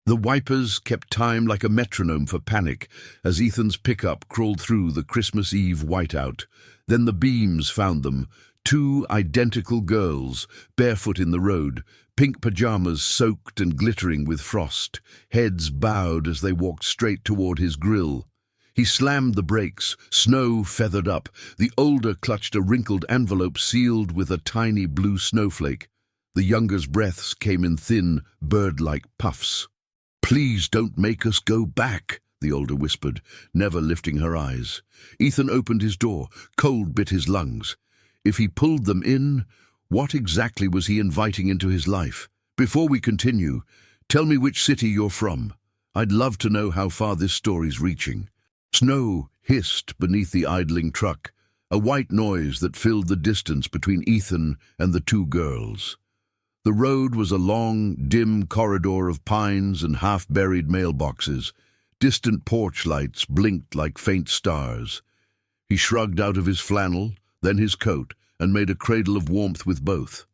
The wipers kept time like a metronome for panic as Ethan's pickup crawled through the Christmas Eve whiteout. Then the beams found them, two identical girls, barefoot in the road, pink pajamas soaked and glittering with frost, heads bowed as they walked straight toward his grill. He slammed the brakes, snow feathered up. The older clutched a wrinkled envelope sealed with a tiny blue snowflake. The younger's breaths came in thin, bird-like puffs. "Please don't make us go back," the older whispered, never lifting her eyes. Ethan opened his door. Cold bit his lungs. If he pulled them in, what exactly was he inviting into his life? "Before we continue, tell me which city you're from. I'd love to know how far this story's reaching." Snow hissed beneath the idling truck, a white noise that filled the distance between Ethan and the two girls. The road was a long, dim corridor of pines and half-buried mailboxes. Distant porch lights blinked like faint stars. He shrugged out of his flannel, then his coat, and made a cradle of warmth with both.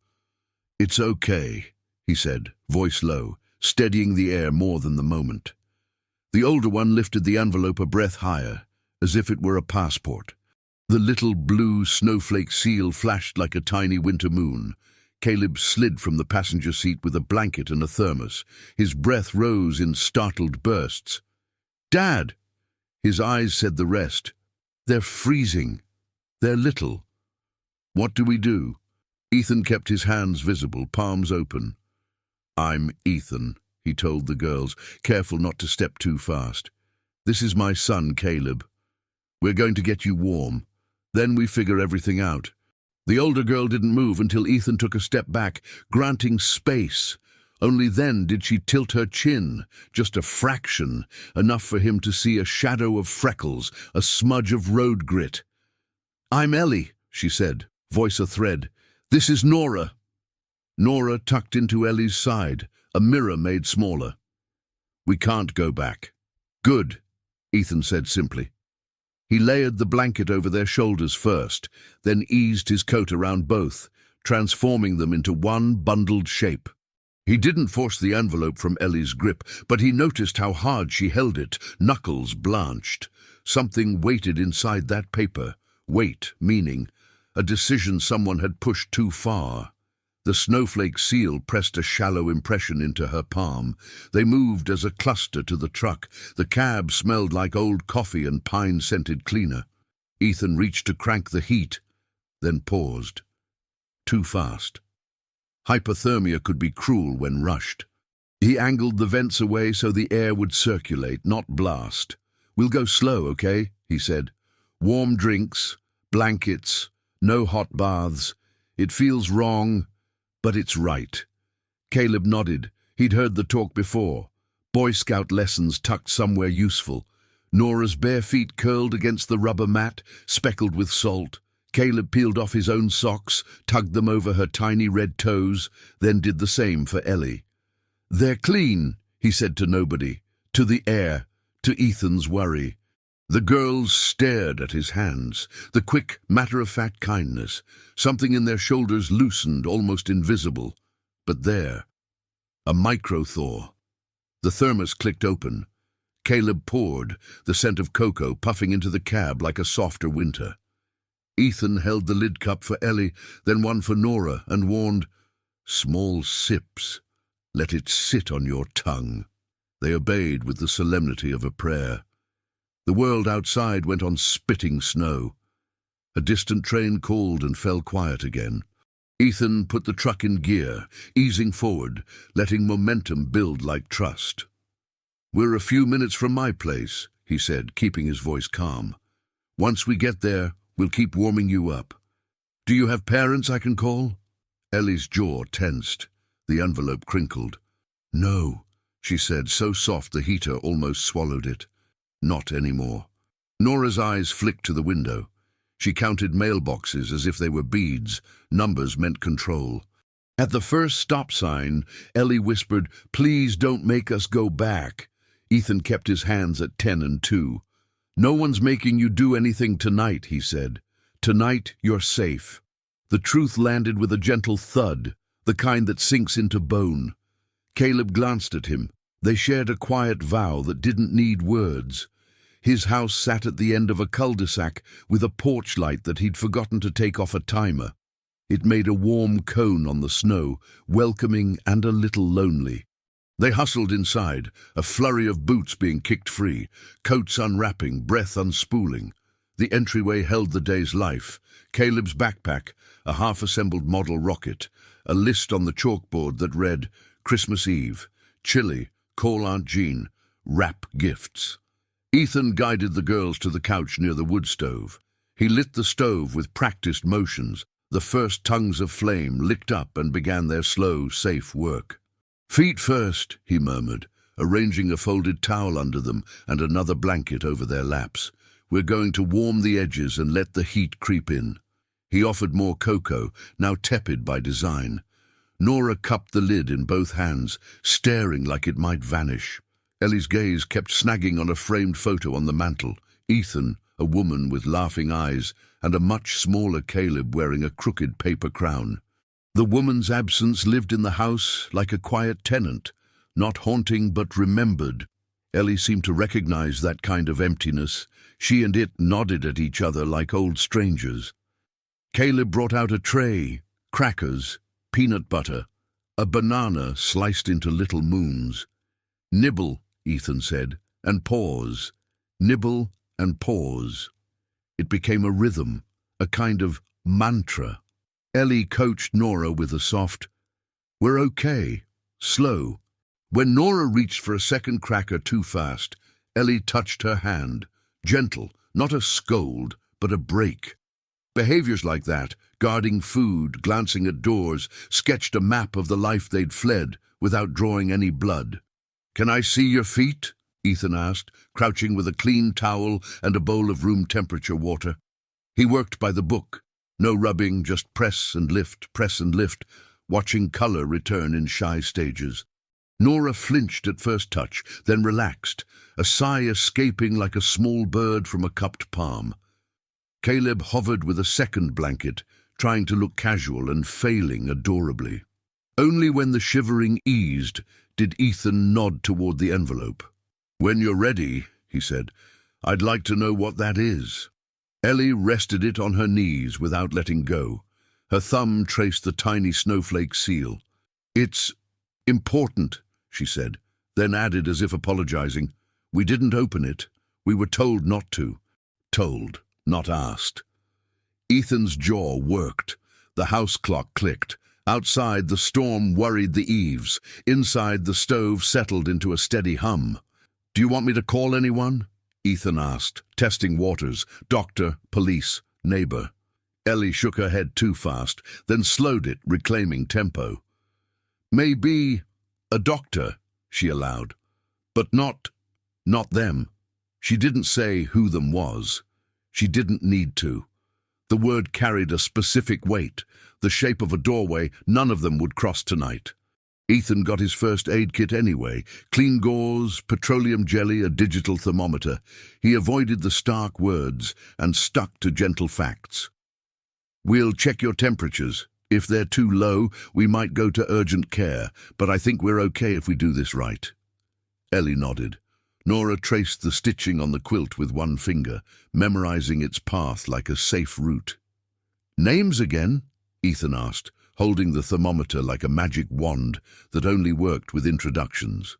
"It's okay," he said, voice low, steadying the air more than the moment. The older one lifted the envelope a breath higher, as if it were a passport. The little blue snowflake seal flashed like a tiny winter moon. Caleb slid from the passenger seat with a blanket and a thermos. His breath rose in startled bursts. "Dad!" His eyes said the rest. "They're freezing. They're little. What do we do?" Ethan kept his hands visible, palms open. "I'm Ethan," he told the girls, careful not to step too fast. "This is my son, Caleb. We're going to get you warm. Then we figure everything out." The older girl didn't move until Ethan took a step back, granting space. Only then did she tilt her chin, just a fraction, enough for him to see a shadow of freckles, a smudge of road grit. "I'm Ellie," she said, voice a thread. "This is Nora." Nora tucked into Ellie's side, a mirror made smaller. "We can't go back." "Good," Ethan said simply. He layered the blanket over their shoulders first, then eased his coat around both, transforming them into one bundled shape. He didn't force the envelope from Ellie's grip, but he noticed how hard she held it, knuckles blanched. Something waited inside that paper. Weight, meaning a decision someone had pushed too far. The snowflake seal pressed a shallow impression into her palm. They moved as a cluster to the truck. The cab smelled like old coffee and pine-scented cleaner. Ethan reached to crank the heat, then paused. Too fast. Hypothermia could be cruel when rushed. He angled the vents away so the air would circulate, not blast. "We'll go slow, okay?" he said. "Warm drinks, blankets, no hot baths. It feels wrong, but it's right." Caleb nodded. He'd heard the talk before. Boy Scout lessons tucked somewhere useful. Nora's bare feet curled against the rubber mat, speckled with salt. Caleb peeled off his own socks, tugged them over her tiny red toes, then did the same for Ellie. "They're clean," he said to nobody, to the air, to Ethan's worry. The girls stared at his hands, the quick, matter-of-fact kindness. Something in their shoulders loosened, almost invisible. But there, a micro-thaw. The thermos clicked open. Caleb poured, the scent of cocoa puffing into the cab like a softer winter. Ethan held the lid cup for Ellie, then one for Nora, and warned, "Small sips. Let it sit on your tongue." They obeyed with the solemnity of a prayer. The world outside went on spitting snow. A distant train called and fell quiet again. Ethan put the truck in gear, easing forward, letting momentum build like trust. "We're a few minutes from my place," he said, keeping his voice calm. "Once we get there, we'll keep warming you up. Do you have parents I can call?" Ellie's jaw tensed. The envelope crinkled. "No," she said, so soft the heater almost swallowed it. "Not anymore." Nora's eyes flicked to the window. She counted mailboxes as if they were beads. Numbers meant control. At the first stop sign, Ellie whispered, "Please don't make us go back." Ethan kept his hands at 10 and 2. "No one's making you do anything tonight," he said. "Tonight, you're safe." The truth landed with a gentle thud, the kind that sinks into bone. Caleb glanced at him, They shared a quiet vow that didn't need words. His house sat at the end of a cul-de-sac with a porch light that he'd forgotten to take off a timer. It made a warm cone on the snow, welcoming and a little lonely. They hustled inside, a flurry of boots being kicked free, coats unwrapping, breath unspooling. The entryway held the day's life: Caleb's backpack, a half-assembled model rocket, a list on the chalkboard that read, Christmas Eve, chili, call Aunt Jean, wrap gifts. Ethan guided the girls to the couch near the wood stove. He lit the stove with practiced motions. The first tongues of flame licked up and began their slow, safe work. "Feet first," he murmured, arranging a folded towel under them and another blanket over their laps. "We're going to warm the edges and let the heat creep in." He offered more cocoa, now tepid by design. Nora cupped the lid in both hands, staring like it might vanish. Ellie's gaze kept snagging on a framed photo on the mantel. Ethan, a woman with laughing eyes, and a much smaller Caleb wearing a crooked paper crown. The woman's absence lived in the house like a quiet tenant, not haunting but remembered. Ellie seemed to recognize that kind of emptiness. She and it nodded at each other like old strangers. Caleb brought out a tray, crackers, peanut butter, a banana sliced into little moons. "Nibble," Ethan said, "and pause. Nibble and pause." It became a rhythm, a kind of mantra. Ellie coached Nora with a soft, "We're okay," slow. When Nora reached for a second cracker too fast, Ellie touched her hand, gentle, not a scold, but a break. Behaviors like that, guarding food, glancing at doors, sketched a map of the life they'd fled without drawing any blood. "Can I see your feet?" Ethan asked, crouching with a clean towel and a bowl of room-temperature water. He worked by the book. No rubbing, just press and lift, watching color return in shy stages. Nora flinched at first touch, then relaxed, a sigh escaping like a small bird from a cupped palm. Caleb hovered with a second blanket, trying to look casual and failing adorably. Only when the shivering eased did Ethan nod toward the envelope. "When you're ready," he said, "I'd like to know what that is." Ellie rested it on her knees without letting go. Her thumb traced the tiny snowflake seal. "It's important," she said, then added as if apologizing, "We didn't open it. We were told not to." Told, not asked. Ethan's jaw worked. The house clock clicked. Outside, the storm worried the eaves. Inside, the stove settled into a steady hum. "Do you want me to call anyone?" Ethan asked, testing waters, doctor, police, neighbor. Ellie shook her head too fast, then slowed it, reclaiming tempo. "Maybe a doctor," she allowed. "But not them." She didn't say who them was. She didn't need to. The word carried a specific weight. The shape of a doorway none of them would cross tonight. Ethan got his first aid kit anyway. Clean gauze, petroleum jelly, a digital thermometer. He avoided the stark words and stuck to gentle facts. "We'll check your temperatures. If they're too low, we might go to urgent care, but I think we're okay if we do this right." Ellie nodded. Nora traced the stitching on the quilt with one finger, memorizing its path like a safe route. "Names again?" Ethan asked, holding the thermometer like a magic wand that only worked with introductions.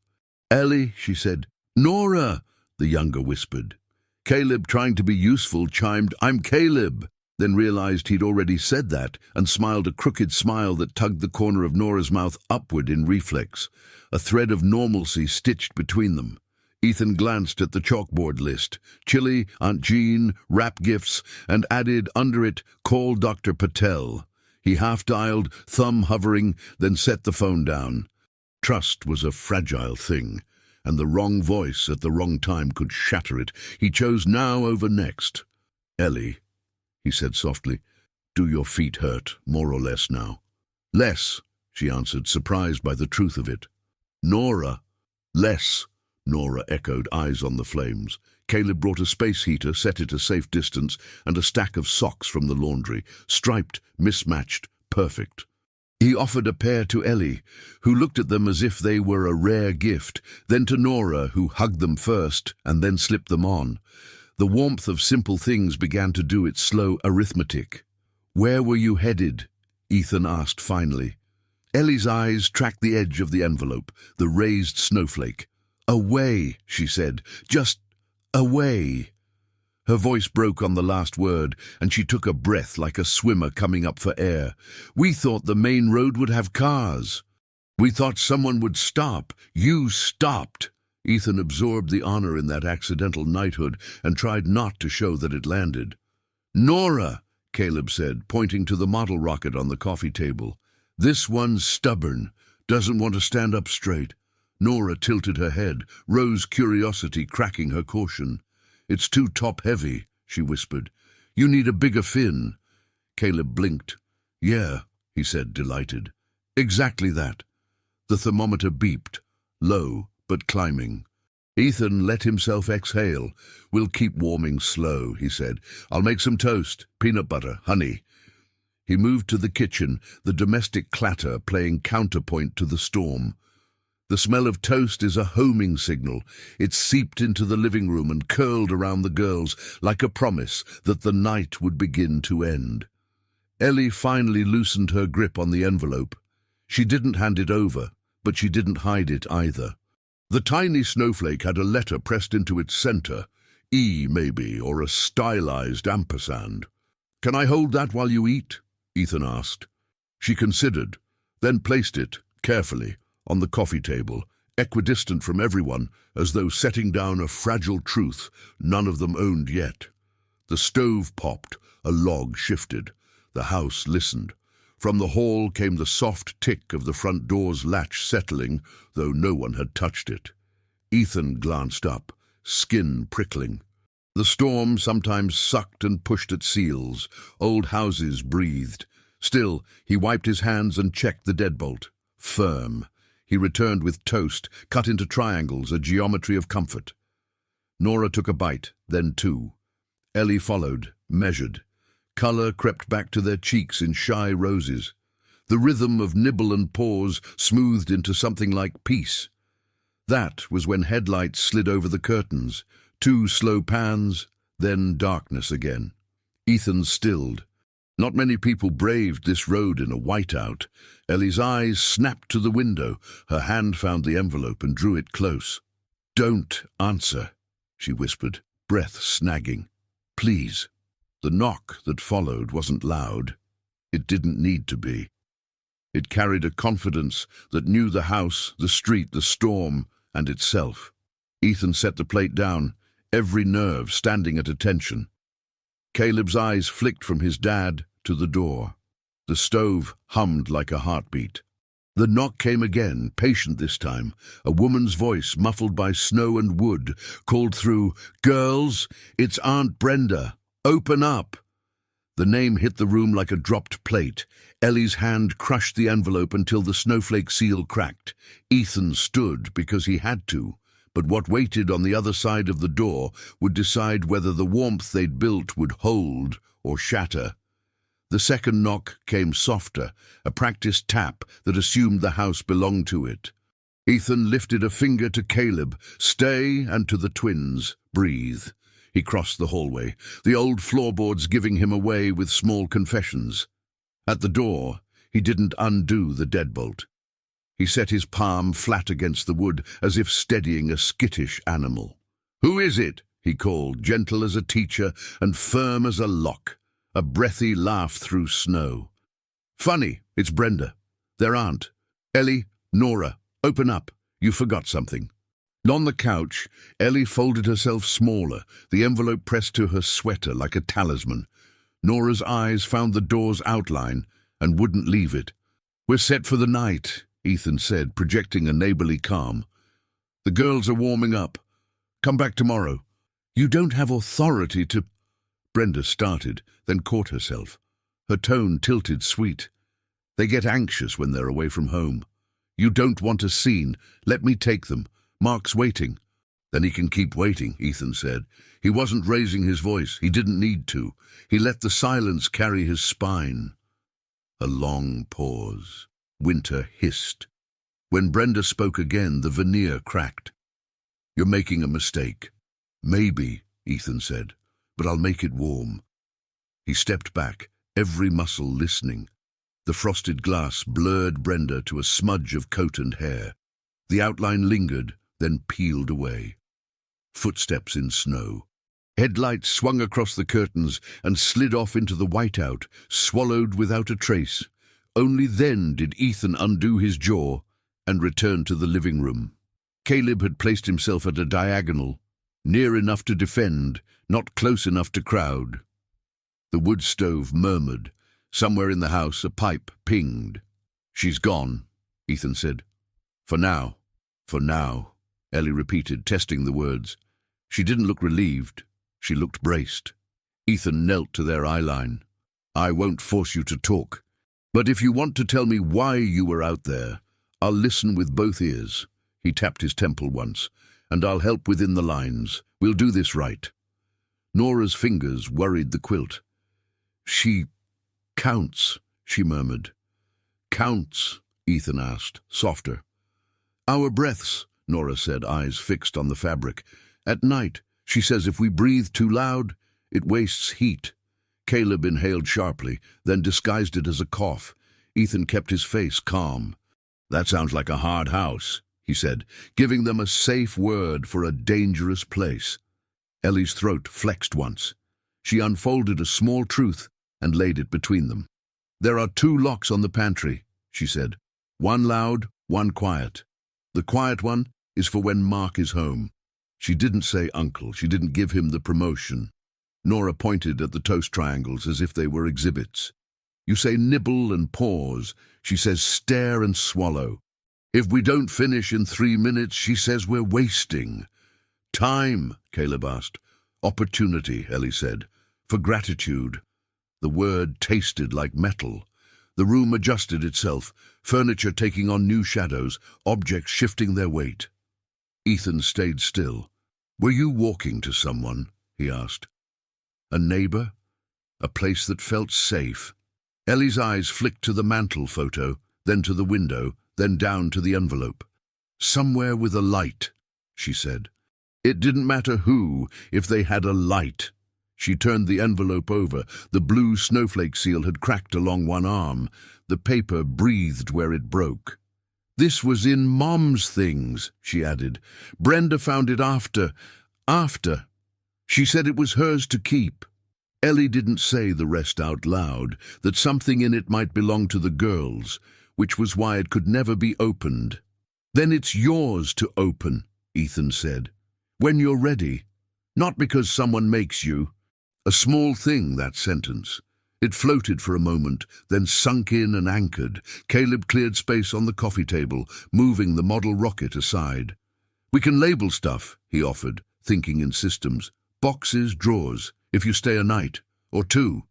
"Ellie," she said. "Nora," the younger whispered. Caleb, trying to be useful, chimed, "I'm Caleb," then realized he'd already said that and smiled a crooked smile that tugged the corner of Nora's mouth upward in reflex, a thread of normalcy stitched between them. Ethan glanced at the chalkboard list, chili, Aunt Jean, wrap gifts, and added under it, "Call Dr. Patel." He half-dialed, thumb hovering, then set the phone down. Trust was a fragile thing, and the wrong voice at the wrong time could shatter it. He chose now over next. "Ellie," he said softly, "do your feet hurt, more or less now?" "Less," she answered, surprised by the truth of it. "Nora." "Less," Nora echoed, eyes on the flames. Caleb brought a space heater, set it a safe distance, and a stack of socks from the laundry, striped, mismatched, perfect. He offered a pair to Ellie, who looked at them as if they were a rare gift, then to Nora, who hugged them first and then slipped them on. The warmth of simple things began to do its slow arithmetic. "Where were you headed?" Ethan asked finally. Ellie's eyes tracked the edge of the envelope, the raised snowflake. "Away," she said. "Just away." Her voice broke on the last word, and she took a breath like a swimmer coming up for air. "We thought the main road would have cars. We thought someone would stop. You stopped." Ethan absorbed the honor in that accidental knighthood and tried not to show that it landed. "Nora," Caleb said, pointing to the model rocket on the coffee table. "This one's stubborn, doesn't want to stand up straight." Nora tilted her head, Rose's curiosity cracking her caution. "It's too top-heavy," she whispered. "You need a bigger fin." Caleb blinked. "Yeah," he said, delighted. "Exactly that." The thermometer beeped, low but climbing. Ethan let himself exhale. "We'll keep warming slow," he said. "I'll make some toast, peanut butter, honey." He moved to the kitchen, the domestic clatter playing counterpoint to the storm. The smell of toast is a homing signal. It seeped into the living room and curled around the girls like a promise that the night would begin to end. Ellie finally loosened her grip on the envelope. She didn't hand it over, but she didn't hide it either. The tiny snowflake had a letter pressed into its center, E maybe, or a stylized ampersand. "Can I hold that while you eat?" Ethan asked. She considered, then placed it, carefully, on the coffee table, equidistant from everyone, as though setting down a fragile truth none of them owned yet. The stove popped, a log shifted. The house listened. From the hall came the soft tick of the front door's latch settling, though no one had touched it. Ethan glanced up, skin prickling. The storm sometimes sucked and pushed at seals. Old houses breathed. Still, he wiped his hands and checked the deadbolt. Firm. He returned with toast, cut into triangles, a geometry of comfort. Nora took a bite, then two. Ellie followed, measured. Colour crept back to their cheeks in shy roses. The rhythm of nibble and pause smoothed into something like peace. That was when headlights slid over the curtains. 2 slow pans, then darkness again. Ethan stilled. Not many people braved this road in a whiteout. Ellie's eyes snapped to the window. Her hand found the envelope and drew it close. "Don't answer," she whispered, breath snagging. "Please." The knock that followed wasn't loud. It didn't need to be. It carried a confidence that knew the house, the street, the storm, and itself. Ethan set the plate down, every nerve standing at attention. Caleb's eyes flicked from his dad to the door. The stove hummed like a heartbeat. The knock came again, patient this time. A woman's voice, muffled by snow and wood, called through, "Girls, it's Aunt Brenda. Open up." The name hit the room like a dropped plate. Ellie's hand crushed the envelope until the snowflake seal cracked. Ethan stood because he had to, but what waited on the other side of the door would decide whether the warmth they'd built would hold or shatter. The second knock came softer, a practiced tap that assumed the house belonged to it. Ethan lifted a finger to Caleb, "Stay," and to the twins, "Breathe." He crossed the hallway, the old floorboards giving him away with small confessions. At the door, he didn't undo the deadbolt. He set his palm flat against the wood, as if steadying a skittish animal. "Who is it?" he called, gentle as a teacher and firm as a lock. A breathy laugh through snow. "Funny, it's Brenda. Their aunt. Ellie, Nora, open up. You forgot something." On the couch, Ellie folded herself smaller, the envelope pressed to her sweater like a talisman. Nora's eyes found the door's outline and wouldn't leave it. "We're set for the night," Ethan said, projecting a neighborly calm. "The girls are warming up. Come back tomorrow." "You don't have authority to—" Brenda started, then caught herself. Her tone tilted sweet. "They get anxious when they're away from home. You don't want a scene. Let me take them. Mark's waiting." "Then he can keep waiting," Ethan said. He wasn't raising his voice. He didn't need to. He let the silence carry his spine. A long pause. Winter hissed. When Brenda spoke again, the veneer cracked. "You're making a mistake." "Maybe," Ethan said, "but I'll make it warm." He stepped back, every muscle listening. The frosted glass blurred Brenda to a smudge of coat and hair. The outline lingered, then peeled away. Footsteps in snow. Headlights swung across the curtains and slid off into the whiteout, swallowed without a trace. Only then did Ethan undo his jaw and return to the living room. Caleb had placed himself at a diagonal, near enough to defend, not close enough to crowd. The wood stove murmured. Somewhere in the house, a pipe pinged. "She's gone," Ethan said. "For now." "For now," Ellie repeated, testing the words. She didn't look relieved. She looked braced. Ethan knelt to their eyeline. "I won't force you to talk, but if you want to tell me why you were out there, I'll listen with both ears." He tapped his temple once. "And I'll help within the lines. We'll do this right." Nora's fingers worried the quilt. "She counts," she murmured. "Counts?" Ethan asked, softer. "Our breaths," Nora said, eyes fixed on the fabric. "At night, she says if we breathe too loud, it wastes heat." Caleb inhaled sharply, then disguised it as a cough. Ethan kept his face calm. "That sounds like a hard house," he said, giving them a safe word for a dangerous place. Ellie's throat flexed once. She unfolded a small truth and laid it between them. "There are 2 locks on the pantry," she said. "One loud, one quiet. The quiet one is for when Mark is home." She didn't say uncle. She didn't give him the promotion. Nora pointed at the toast triangles as if they were exhibits. "You say nibble and pause. She says stare and swallow. If we don't finish in 3 minutes, she says we're wasting." "Time," Caleb asked. "Opportunity," Ellie said. "For gratitude." The word tasted like metal. The room adjusted itself, furniture taking on new shadows, objects shifting their weight. Ethan stayed still. "Were you walking to someone?" he asked. "A neighbor? A place that felt safe?" Ellie's eyes flicked to the mantel photo, then to the window, then down to the envelope. "Somewhere with a light," she said. It didn't matter who, if they had a light. She turned the envelope over. The blue snowflake seal had cracked along one arm. The paper breathed where it broke. "This was in Mom's things," she added. "Brenda found it after. She said it was hers to keep." Ellie didn't say the rest out loud, that something in it might belong to the girls, which was why it could never be opened. "Then it's yours to open," Ethan said. "When you're ready. Not because someone makes you." A small thing, that sentence. It floated for a moment, then sunk in and anchored. Caleb cleared space on the coffee table, moving the model rocket aside. "We can label stuff," he offered, thinking in systems. "Boxes, drawers, if you stay a night, or 2.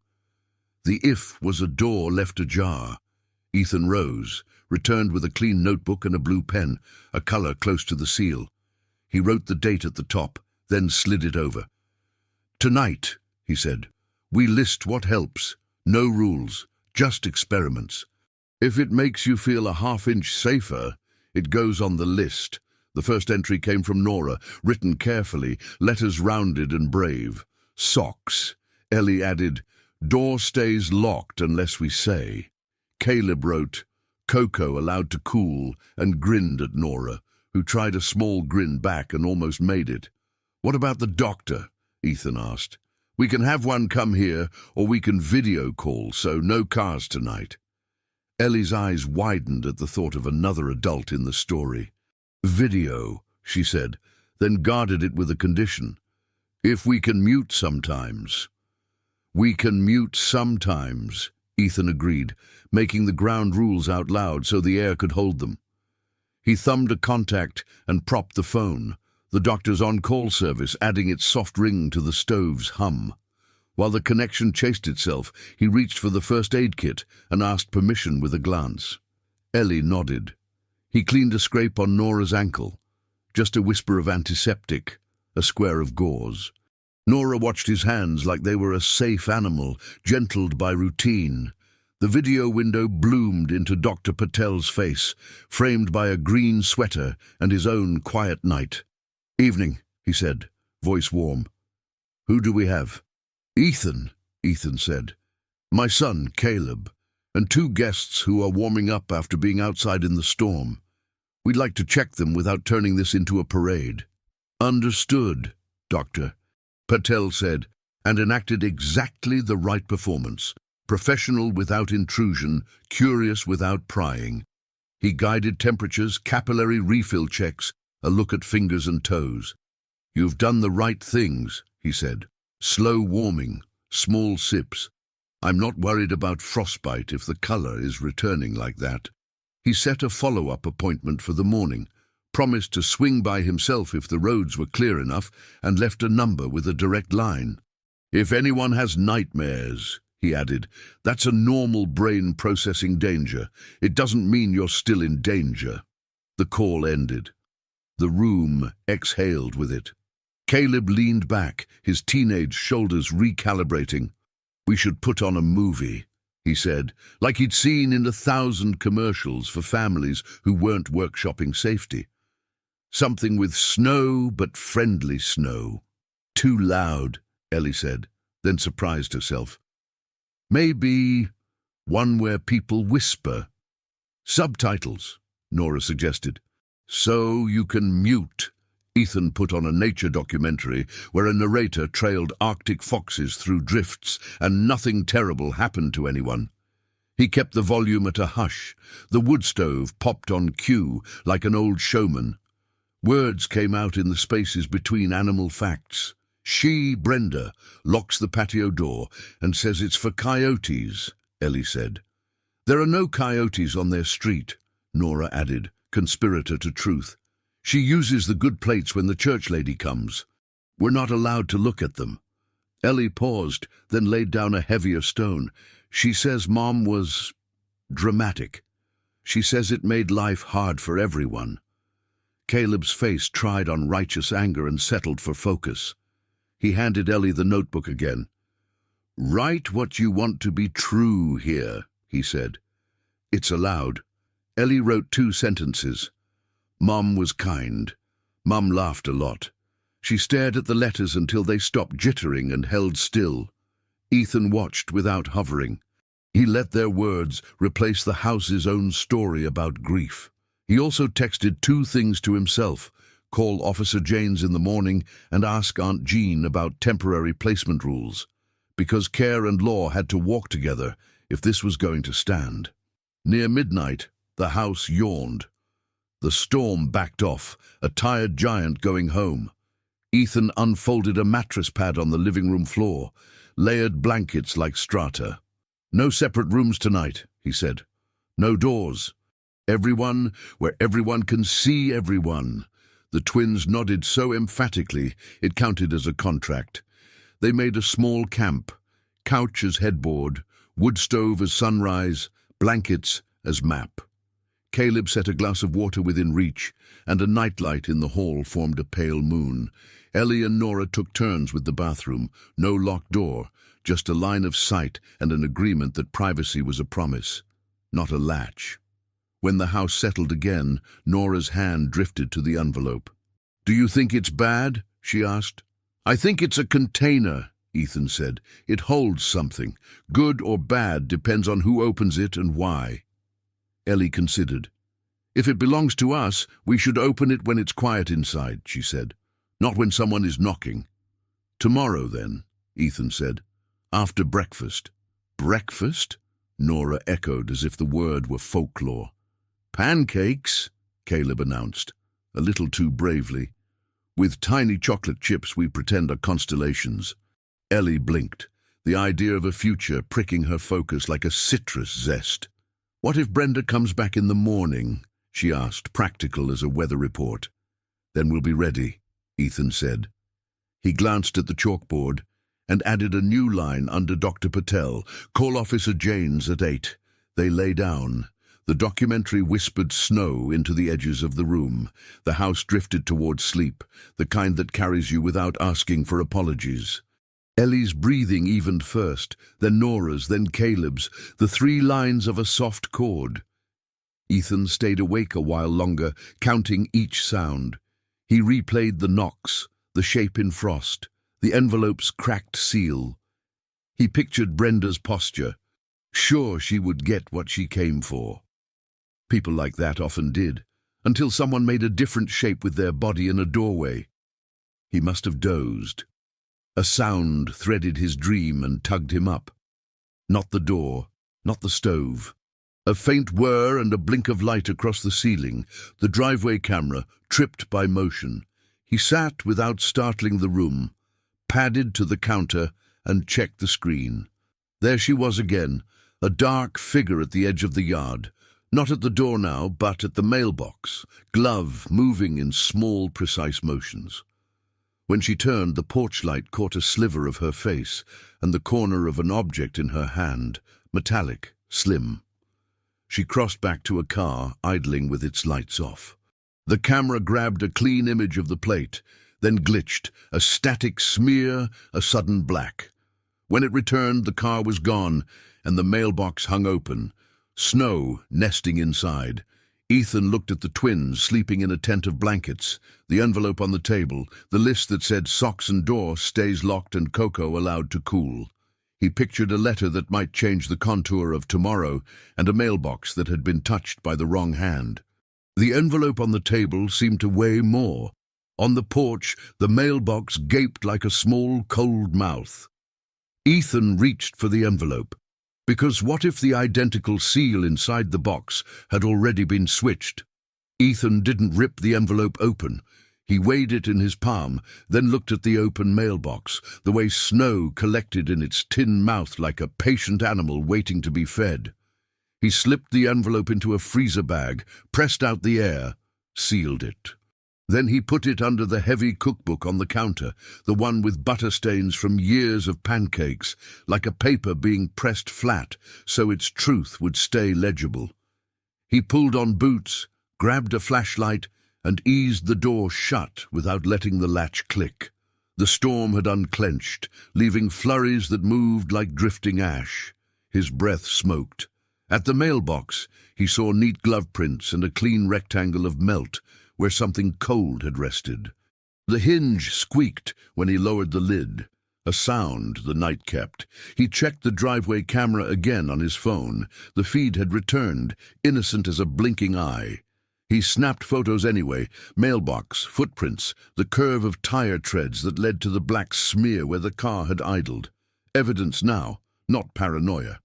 The "if" was a door left ajar. Ethan rose, returned with a clean notebook and a blue pen, a color close to the seal. He wrote the date at the top, then slid it over. "Tonight," he said, "we list what helps. No rules, just experiments. If it makes you feel a half-inch safer, it goes on the list." The first entry came from Nora, written carefully, letters rounded and brave. "Socks." Ellie added, "Door stays locked unless we say." Caleb wrote, "Cocoa allowed to cool," and grinned at Nora, who tried a small grin back and almost made it. "What about the doctor?" Ethan asked. "We can have one come here, or we can video call, so no cars tonight." Ellie's eyes widened at the thought of another adult in the story. "Video," she said, then guarded it with a condition. "If we can mute sometimes." "We can mute sometimes," Ethan agreed, making the ground rules out loud so the air could hold them. He thumbed a contact and propped the phone, the doctor's on-call service adding its soft ring to the stove's hum. While the connection chased itself, he reached for the first aid kit and asked permission with a glance. Ellie nodded. He cleaned a scrape on Nora's ankle. Just a whisper of antiseptic, a square of gauze. Nora watched his hands like they were a safe animal, gentled by routine. The video window bloomed into Dr. Patel's face, framed by a green sweater and his own quiet night. "Evening," he said, voice warm. "Who do we have?" "Ethan," Ethan said. "My son, Caleb, and 2 guests who are warming up after being outside in the storm. We'd like to check them without turning this into a parade." "Understood, Doctor," Patel said, and enacted exactly the right performance. Professional without intrusion, curious without prying. He guided temperatures, capillary refill checks, a look at fingers and toes. "You've done the right things," he said. "Slow warming, small sips. I'm not worried about frostbite if the color is returning like that." He set a follow-up appointment for the morning, promised to swing by himself if the roads were clear enough, and left a number with a direct line. "If anyone has nightmares," he added, "that's a normal brain processing danger. It doesn't mean you're still in danger." The call ended. The room exhaled with it. Caleb leaned back, his teenage shoulders recalibrating. "We should put on a movie," he said, like he'd seen in 1,000 commercials for families who weren't workshopping safety. "Something with snow, but friendly snow." "Too loud," Ellie said, then surprised herself. "Maybe one where people whisper." "Subtitles," Nora suggested. "So you can mute." Ethan put on a nature documentary where a narrator trailed Arctic foxes through drifts and nothing terrible happened to anyone. He kept the volume at a hush. The wood stove popped on cue like an old showman. Words came out in the spaces between animal facts. "She, Brenda, locks the patio door and says it's for coyotes," Ellie said. "There are no coyotes on their street," Nora added, conspirator to truth. "She uses the good plates when the church lady comes. We're not allowed to look at them." Ellie paused, then laid down a heavier stone. "She says Mom was dramatic. She says it made life hard for everyone." Caleb's face tried on righteous anger and settled for focus. He handed Ellie the notebook again. "Write what you want to be true here," he said. "It's allowed." Ellie wrote 2 sentences. "Mom was kind. Mom laughed a lot." She stared at the letters until they stopped jittering and held still. Ethan watched without hovering. He let their words replace the house's own story about grief. He also texted 2 things to himself: call Officer Janes in the morning and ask Aunt Jean about temporary placement rules, because care and law had to walk together if this was going to stand. Near midnight, the house yawned. The storm backed off, a tired giant going home. Ethan unfolded a mattress pad on the living room floor, layered blankets like strata. "No separate rooms tonight," he said. "No doors. Everyone where everyone can see everyone." The twins nodded so emphatically it counted as a contract. They made a small camp, couch as headboard, wood stove as sunrise, blankets as map. Caleb set a glass of water within reach, and a nightlight in the hall formed a pale moon. Ellie and Nora took turns with the bathroom. No locked door, just a line of sight and an agreement that privacy was a promise, not a latch. When the house settled again, Nora's hand drifted to the envelope. "Do you think it's bad?" she asked. "I think it's a container," Ethan said. "It holds something. Good or bad depends on who opens it and why." Ellie considered. "If it belongs to us, we should open it when it's quiet inside," she said. "Not when someone is knocking." "Tomorrow, then," Ethan said. "After breakfast." "Breakfast?" Nora echoed as if the word were folklore. "Pancakes," Caleb announced, a little too bravely. "With tiny chocolate chips we pretend are constellations." Ellie blinked, the idea of a future pricking her focus like a citrus zest. "What if Brenda comes back in the morning?" she asked, practical as a weather report. "Then we'll be ready," Ethan said. He glanced at the chalkboard and added a new line under Dr. Patel: "Call Officer Janes at 8. They lay down. The documentary whispered snow into the edges of the room. The house drifted towards sleep, the kind that carries you without asking for apologies. Ellie's breathing evened first, then Nora's, then Caleb's, the 3 lines of a soft chord. Ethan stayed awake a while longer, counting each sound. He replayed the knocks, the shape in frost, the envelope's cracked seal. He pictured Brenda's posture, sure she would get what she came for. People like that often did, until someone made a different shape with their body in a doorway. He must have dozed. A sound threaded his dream and tugged him up. Not the door, not the stove. A faint whir and a blink of light across the ceiling, the driveway camera, tripped by motion. He sat without startling the room, padded to the counter and checked the screen. There she was again, a dark figure at the edge of the yard. Not at the door now, but at the mailbox, glove moving in small, precise motions. When she turned, the porch light caught a sliver of her face and the corner of an object in her hand, metallic, slim. She crossed back to a car, idling with its lights off. The camera grabbed a clean image of the plate, then glitched, a static smear, a sudden black. When it returned, the car was gone, and the mailbox hung open, snow nesting inside. Ethan looked at the twins sleeping in a tent of blankets, the envelope on the table, the list that said socks and door stays locked and cocoa allowed to cool. He pictured a letter that might change the contour of tomorrow and a mailbox that had been touched by the wrong hand. The envelope on the table seemed to weigh more. On the porch, the mailbox gaped like a small, cold mouth. Ethan reached for the envelope, because what if the identical seal inside the box had already been switched? Ethan didn't rip the envelope open. He weighed it in his palm, then looked at the open mailbox, the way snow collected in its tin mouth like a patient animal waiting to be fed. He slipped the envelope into a freezer bag, pressed out the air, sealed it. Then he put it under the heavy cookbook on the counter, the one with butter stains from years of pancakes, like a paper being pressed flat so its truth would stay legible. He pulled on boots, grabbed a flashlight, and eased the door shut without letting the latch click. The storm had unclenched, leaving flurries that moved like drifting ash. His breath smoked. At the mailbox, he saw neat glove prints and a clean rectangle of melt where something cold had rested. The hinge squeaked when he lowered the lid, a sound the night kept. He checked the driveway camera again on his phone. The feed had returned, innocent as a blinking eye. He snapped photos anyway, mailbox, footprints, the curve of tire treads that led to the black smear where the car had idled. Evidence now, not paranoia.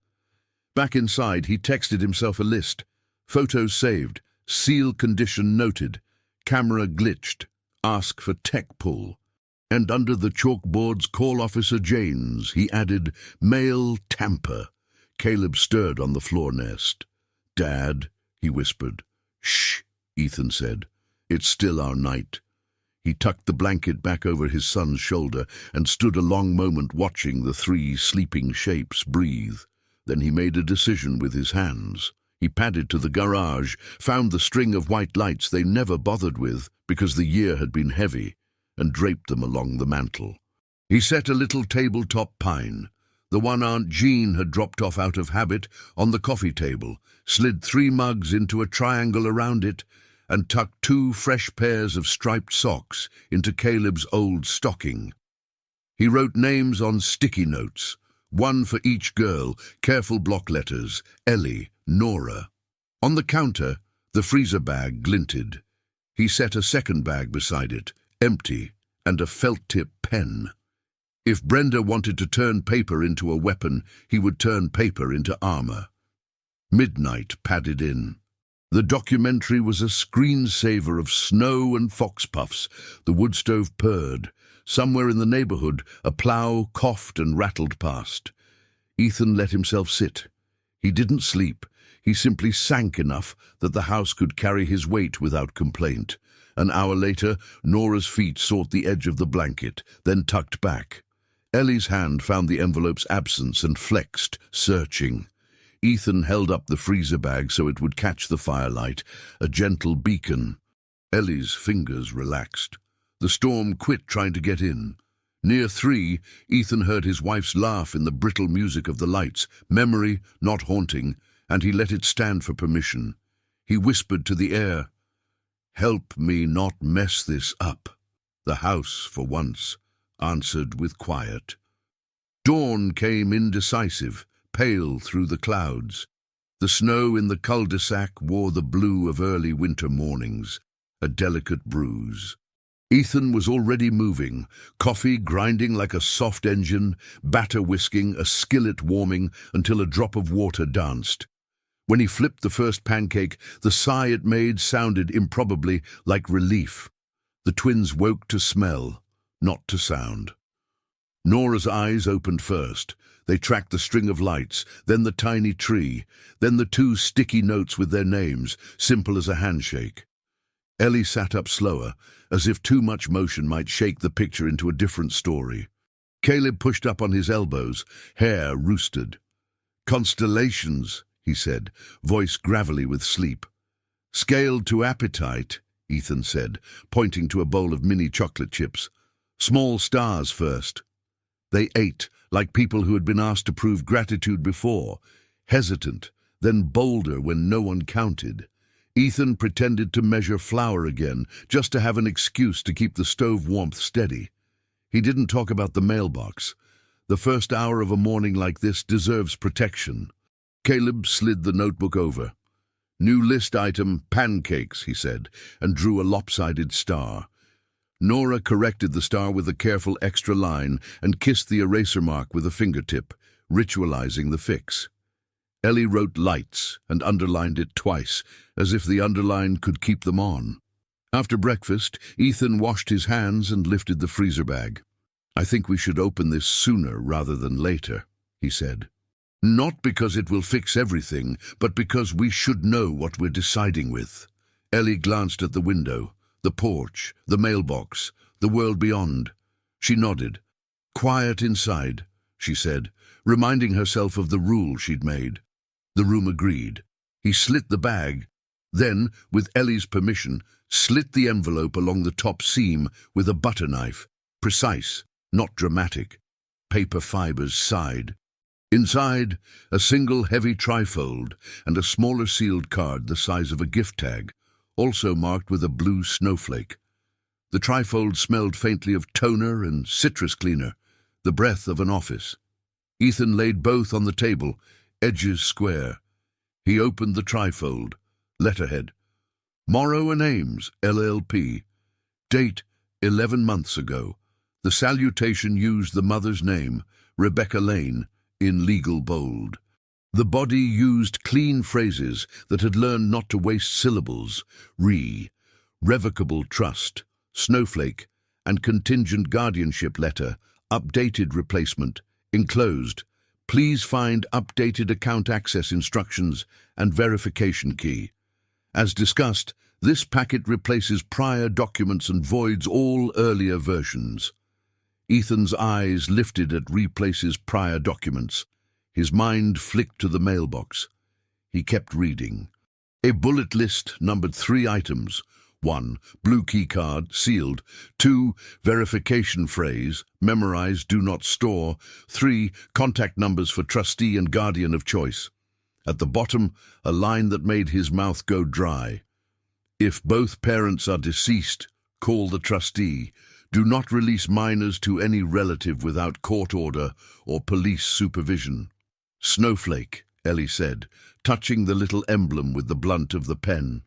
Back inside, he texted himself a list. Photos saved, seal condition noted, camera glitched, ask for tech pull. And under the chalkboard's call officer Jane's, he added, mail tamper. Caleb stirred on the floor nest. Dad, he whispered. Shh, Ethan said. It's still our night. He tucked the blanket back over his son's shoulder and stood a long moment watching the 3 sleeping shapes breathe. Then he made a decision with his hands. He padded to the garage, found the string of white lights they never bothered with because the year had been heavy, and draped them along the mantel. He set a little tabletop pine, the one Aunt Jean had dropped off out of habit, on the coffee table, slid 3 mugs into a triangle around it, and tucked 2 fresh pairs of striped socks into Caleb's old stocking. He wrote names on sticky notes, one for each girl, careful block letters, Ellie, Nora. On the counter, the freezer bag glinted. He set a second bag beside it, empty, and a felt-tip pen. If Brenda wanted to turn paper into a weapon, he would turn paper into armor. Midnight padded in. The documentary was a screensaver of snow and foxpuffs. The wood stove purred. Somewhere in the neighborhood, a plow coughed and rattled past. Ethan let himself sit. He didn't sleep. He simply sank enough that the house could carry his weight without complaint. An hour later, Nora's feet sought the edge of the blanket, then tucked back. Ellie's hand found the envelope's absence and flexed, searching. Ethan held up the freezer bag so it would catch the firelight, a gentle beacon. Ellie's fingers relaxed. The storm quit trying to get in. Near 3, Ethan heard his wife's laugh in the brittle music of the lights, memory, not haunting, and he let it stand for permission. He whispered to the air, "Help me not mess this up." The house, for once, answered with quiet. Dawn came indecisive, pale through the clouds. The snow in the cul-de-sac wore the blue of early winter mornings, a delicate bruise. Ethan was already moving, coffee grinding like a soft engine, batter whisking, a skillet warming until a drop of water danced. When he flipped the first pancake, the sigh it made sounded improbably like relief. The twins woke to smell, not to sound. Nora's eyes opened first. They tracked the string of lights, then the tiny tree, then the 2 sticky notes with their names, simple as a handshake. Ellie sat up slower, as if too much motion might shake the picture into a different story. Caleb pushed up on his elbows, hair roosted. "Constellations," he said, voice gravelly with sleep. "Scaled to appetite," Ethan said, pointing to a bowl of mini chocolate chips. "Small stars first." They ate, like people who had been asked to prove gratitude before, hesitant, then bolder when no one counted. Ethan pretended to measure flour again, just to have an excuse to keep the stove warmth steady. He didn't talk about the mailbox. The first hour of a morning like this deserves protection. Caleb slid the notebook over. "New list item, pancakes," he said, and drew a lopsided star. Nora corrected the star with a careful extra line and kissed the eraser mark with a fingertip, ritualizing the fix. Ellie wrote lights and underlined it twice, as if the underline could keep them on. After breakfast, Ethan washed his hands and lifted the freezer bag. "I think we should open this sooner rather than later," he said. "Not because it will fix everything, but because we should know what we're deciding with." Ellie glanced at the window, the porch, the mailbox, the world beyond. She nodded. "Quiet inside," she said, reminding herself of the rule she'd made. The room agreed. He slit the bag, then, with Ellie's permission, slit the envelope along the top seam with a butter knife, precise, not dramatic. Paper fibers sighed. Inside, a single heavy trifold and a smaller sealed card the size of a gift tag, also marked with a blue snowflake. The trifold smelled faintly of toner and citrus cleaner, the breath of an office. Ethan laid both on the table, edges square. He opened the trifold. Letterhead. Morrow and Ames, LLP. Date, 11 months ago. The salutation used the mother's name, Rebecca Lane, in legal bold. The body used clean phrases that had learned not to waste syllables. Revocable trust, snowflake, and contingent guardianship letter, updated replacement, enclosed. Please find updated account access instructions and verification key. As discussed, this packet replaces prior documents and voids all earlier versions. Ethan's eyes lifted at replaces prior documents. His mind flicked to the mailbox. He kept reading. A bullet list numbered 3 items. 1. Blue key card, sealed. 2. Verification phrase, memorize, do not store. 3. Contact numbers for trustee and guardian of choice. At the bottom, a line that made his mouth go dry. If both parents are deceased, call the trustee. Do not release minors to any relative without court order or police supervision. Snowflake, Ellie said, touching the little emblem with the blunt of the pen.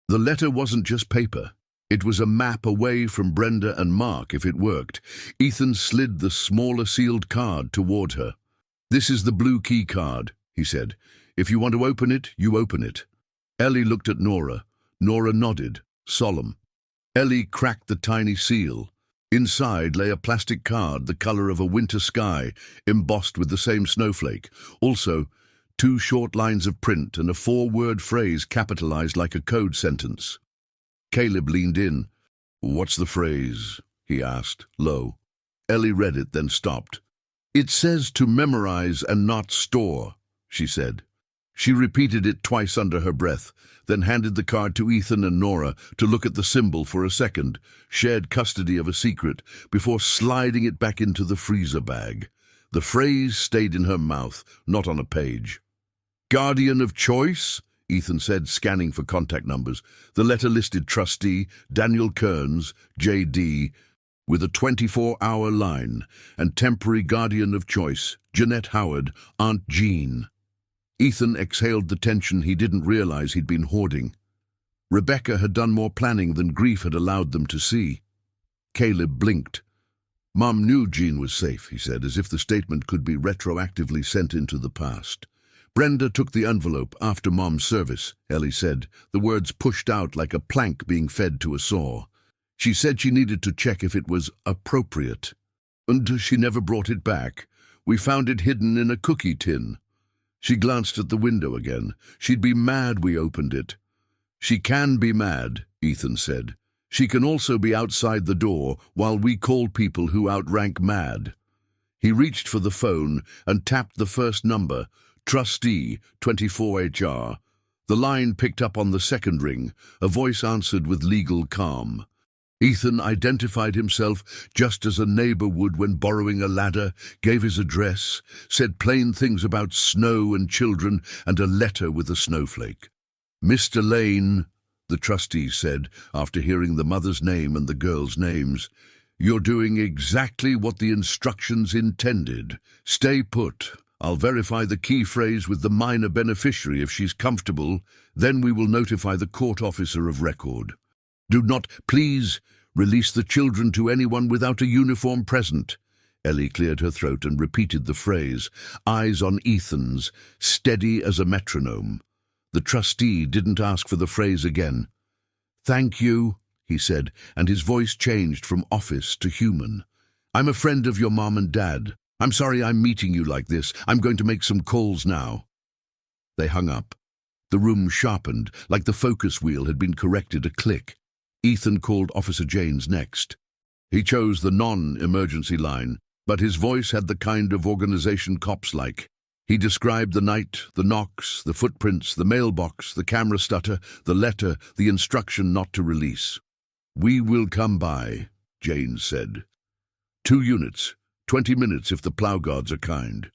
The letter wasn't just paper. It was a map away from Brenda and Mark if it worked. Ethan slid the smaller sealed card toward her. "This is the blue key card," he said. "If you want to open it, you open it." Ellie looked at Nora. Nora nodded, solemn. Ellie cracked the tiny seal. Inside lay a plastic card the color of a winter sky, embossed with the same snowflake. Also, 2 short lines of print and a 4-word phrase capitalized like a code sentence. Caleb leaned in. "What's the phrase?" he asked, low. Ellie read it, then stopped. "It says to memorize and not store," she said. She repeated it twice under her breath, then handed the card to Ethan and Nora to look at the symbol for a second, shared custody of a secret, before sliding it back into the freezer bag. The phrase stayed in her mouth, not on a page. "Guardian of choice?" Ethan said, scanning for contact numbers. The letter listed trustee Daniel Kearns, J.D., with a 24-hour line, and temporary guardian of choice, Jeanette Howard, Aunt Jean. Ethan exhaled the tension he didn't realize he'd been hoarding. Rebecca had done more planning than grief had allowed them to see. Caleb blinked. "Mom knew Jean was safe," he said, as if the statement could be retroactively sent into the past. "Brenda took the envelope after Mom's service," Ellie said, the words pushed out like a plank being fed to a saw. "She said she needed to check if it was appropriate. And she never brought it back. We found it hidden in a cookie tin." She glanced at the window again. "She'd be mad we opened it." "She can be mad," Ethan said. "She can also be outside the door while we call people who outrank mad." He reached for the phone and tapped the first number, Trustee 24HR. The line picked up on the second ring. A voice answered with legal calm. Ethan identified himself just as a neighbor would when borrowing a ladder, gave his address, said plain things about snow and children, and a letter with a snowflake. "Mr. Lane," the trustee said, after hearing the mother's name and the girls' names, "you're doing exactly what the instructions intended. Stay put. I'll verify the key phrase with the minor beneficiary if she's comfortable. Then we will notify the court officer of record. Do not, please, release the children to anyone without a uniform present." Ellie cleared her throat and repeated the phrase, eyes on Ethan's, steady as a metronome. The trustee didn't ask for the phrase again. "Thank you," he said, and his voice changed from office to human. "I'm a friend of your mom and dad. I'm sorry I'm meeting you like this. I'm going to make some calls now." They hung up. The room sharpened, like the focus wheel had been corrected a click. Ethan called Officer Janes next. He chose the non-emergency line, but his voice had the kind of organization cops like. He described the night, the knocks, the footprints, the mailbox, the camera stutter, the letter, the instruction not to release. "We will come by," Janes said. "2 units, 20 minutes if the plow guards are kind."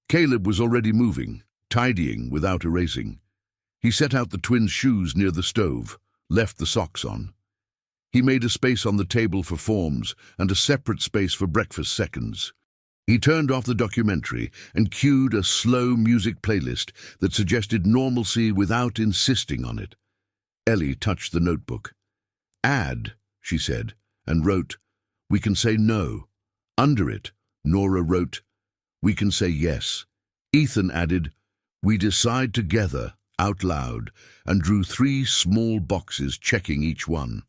Caleb was already moving, tidying without erasing. He set out the twins' shoes near the stove, left the socks on. He made a space on the table for forms and a separate space for breakfast seconds. He turned off the documentary and cued a slow music playlist that suggested normalcy without insisting on it. Ellie touched the notebook. "Add," she said, and wrote, "We can say no." Under it, Nora wrote, "We can say yes." Ethan added, "We decide together," out loud, and drew 3 small boxes, checking each one.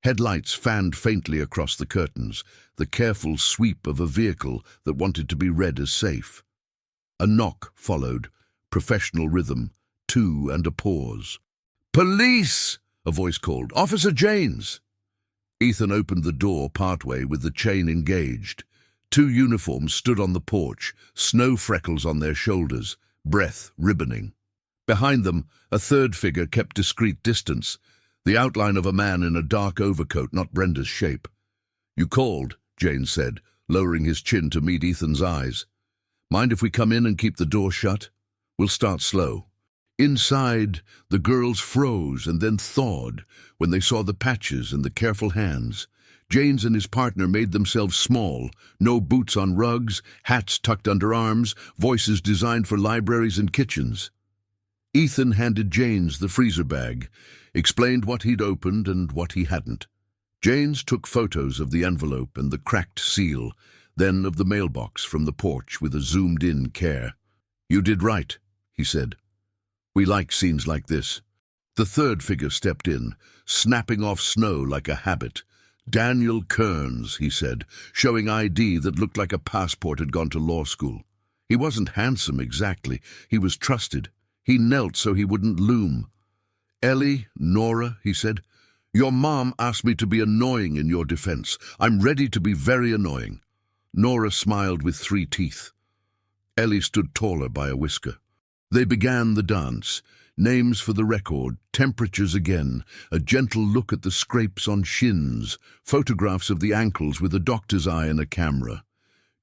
Headlights fanned faintly across the curtains, the careful sweep of a vehicle that wanted to be read as safe. A knock followed, professional rhythm, 2 and a pause. "Police!" a voice called. "Officer Janes!" Ethan opened the door partway with the chain engaged. 2 uniforms stood on the porch, snow freckles on their shoulders, breath ribboning. Behind them, a third figure kept discreet distance, the outline of a man in a dark overcoat, not Brenda's shape. "You called," Janes said, lowering his chin to meet Ethan's eyes. "Mind if we come in and keep the door shut? We'll start slow." Inside, the girls froze and then thawed when they saw the patches and the careful hands. Janes and his partner made themselves small, no boots on rugs, hats tucked under arms, voices designed for libraries and kitchens. Ethan handed Janes the freezer bag, explained what he'd opened and what he hadn't. Janes took photos of the envelope and the cracked seal, then of the mailbox from the porch with a zoomed-in care. "You did right," he said. "We like scenes like this." The third figure stepped in, snapping off snow like a habit. "Daniel Kearns," he said, showing ID that looked like a passport had gone to law school. He wasn't handsome exactly. He was trusted. He knelt so he wouldn't loom. "Ellie, Nora," he said, "your mom asked me to be annoying in your defense. I'm ready to be very annoying." Nora smiled with 3 teeth. Ellie stood taller by a whisker. They began the dance. Names for the record, temperatures again, a gentle look at the scrapes on shins, photographs of the ankles with a doctor's eye and a camera.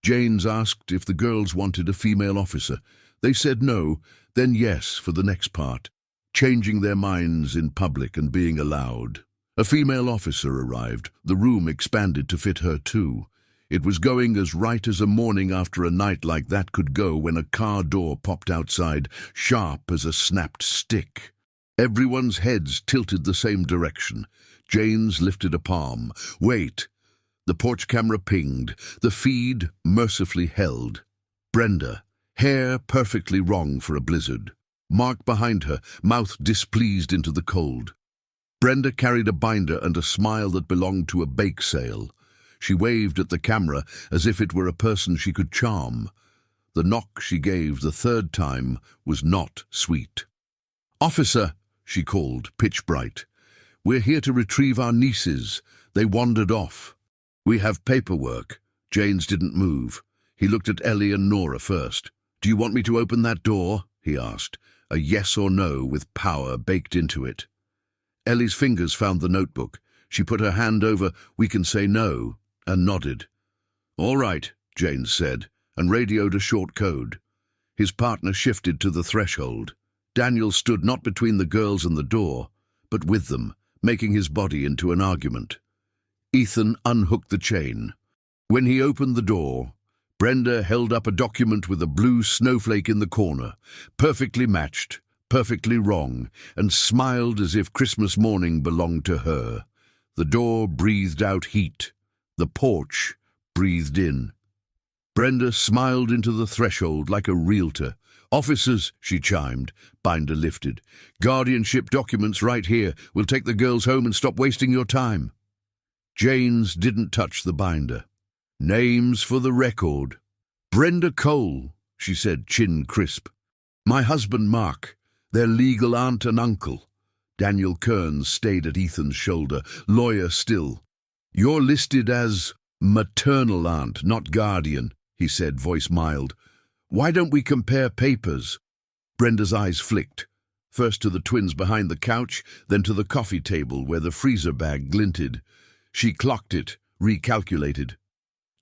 Janes asked if the girls wanted a female officer. They said no, then yes for the next part, changing their minds in public and being allowed. A female officer arrived. The room expanded to fit her too. It was going as right as a morning after a night like that could go when a car door popped outside, sharp as a snapped stick. Everyone's heads tilted the same direction. Janes lifted a palm. Wait! The porch camera pinged. The feed mercifully held. Brenda, hair perfectly wrong for a blizzard. Mark behind her, mouth displeased into the cold. Brenda carried a binder and a smile that belonged to a bake sale. She waved at the camera as if it were a person she could charm. The knock she gave the third time was not sweet. "Officer," she called, pitch bright. "We're here to retrieve our nieces. They wandered off. We have paperwork." Janes didn't move. He looked at Ellie and Nora first. "Do you want me to open that door?" he asked, a yes or no with power baked into it. Ellie's fingers found the notebook. She put her hand over "We can say no," and nodded. "All right," Janes said, and radioed a short code. His partner shifted to the threshold. Daniel stood not between the girls and the door, but with them, making his body into an argument. Ethan unhooked the chain. When he opened the door, Brenda held up a document with a blue snowflake in the corner, perfectly matched, perfectly wrong, and smiled as if Christmas morning belonged to her. The door breathed out heat. The porch breathed in. Brenda smiled into the threshold like a realtor. "Officers," she chimed, binder lifted. "Guardianship documents right here. We'll take the girls home and stop wasting your time." Janes didn't touch the binder. "Names for the record. Brenda Cole," she said, chin crisp. "My husband Mark, their legal aunt and uncle." Daniel Kearns stayed at Ethan's shoulder, lawyer still. "You're listed as maternal aunt, not guardian," he said, voice mild. "Why don't we compare papers?" Brenda's eyes flicked, first to the twins behind the couch, then to the coffee table where the freezer bag glinted. She clocked it, recalculated.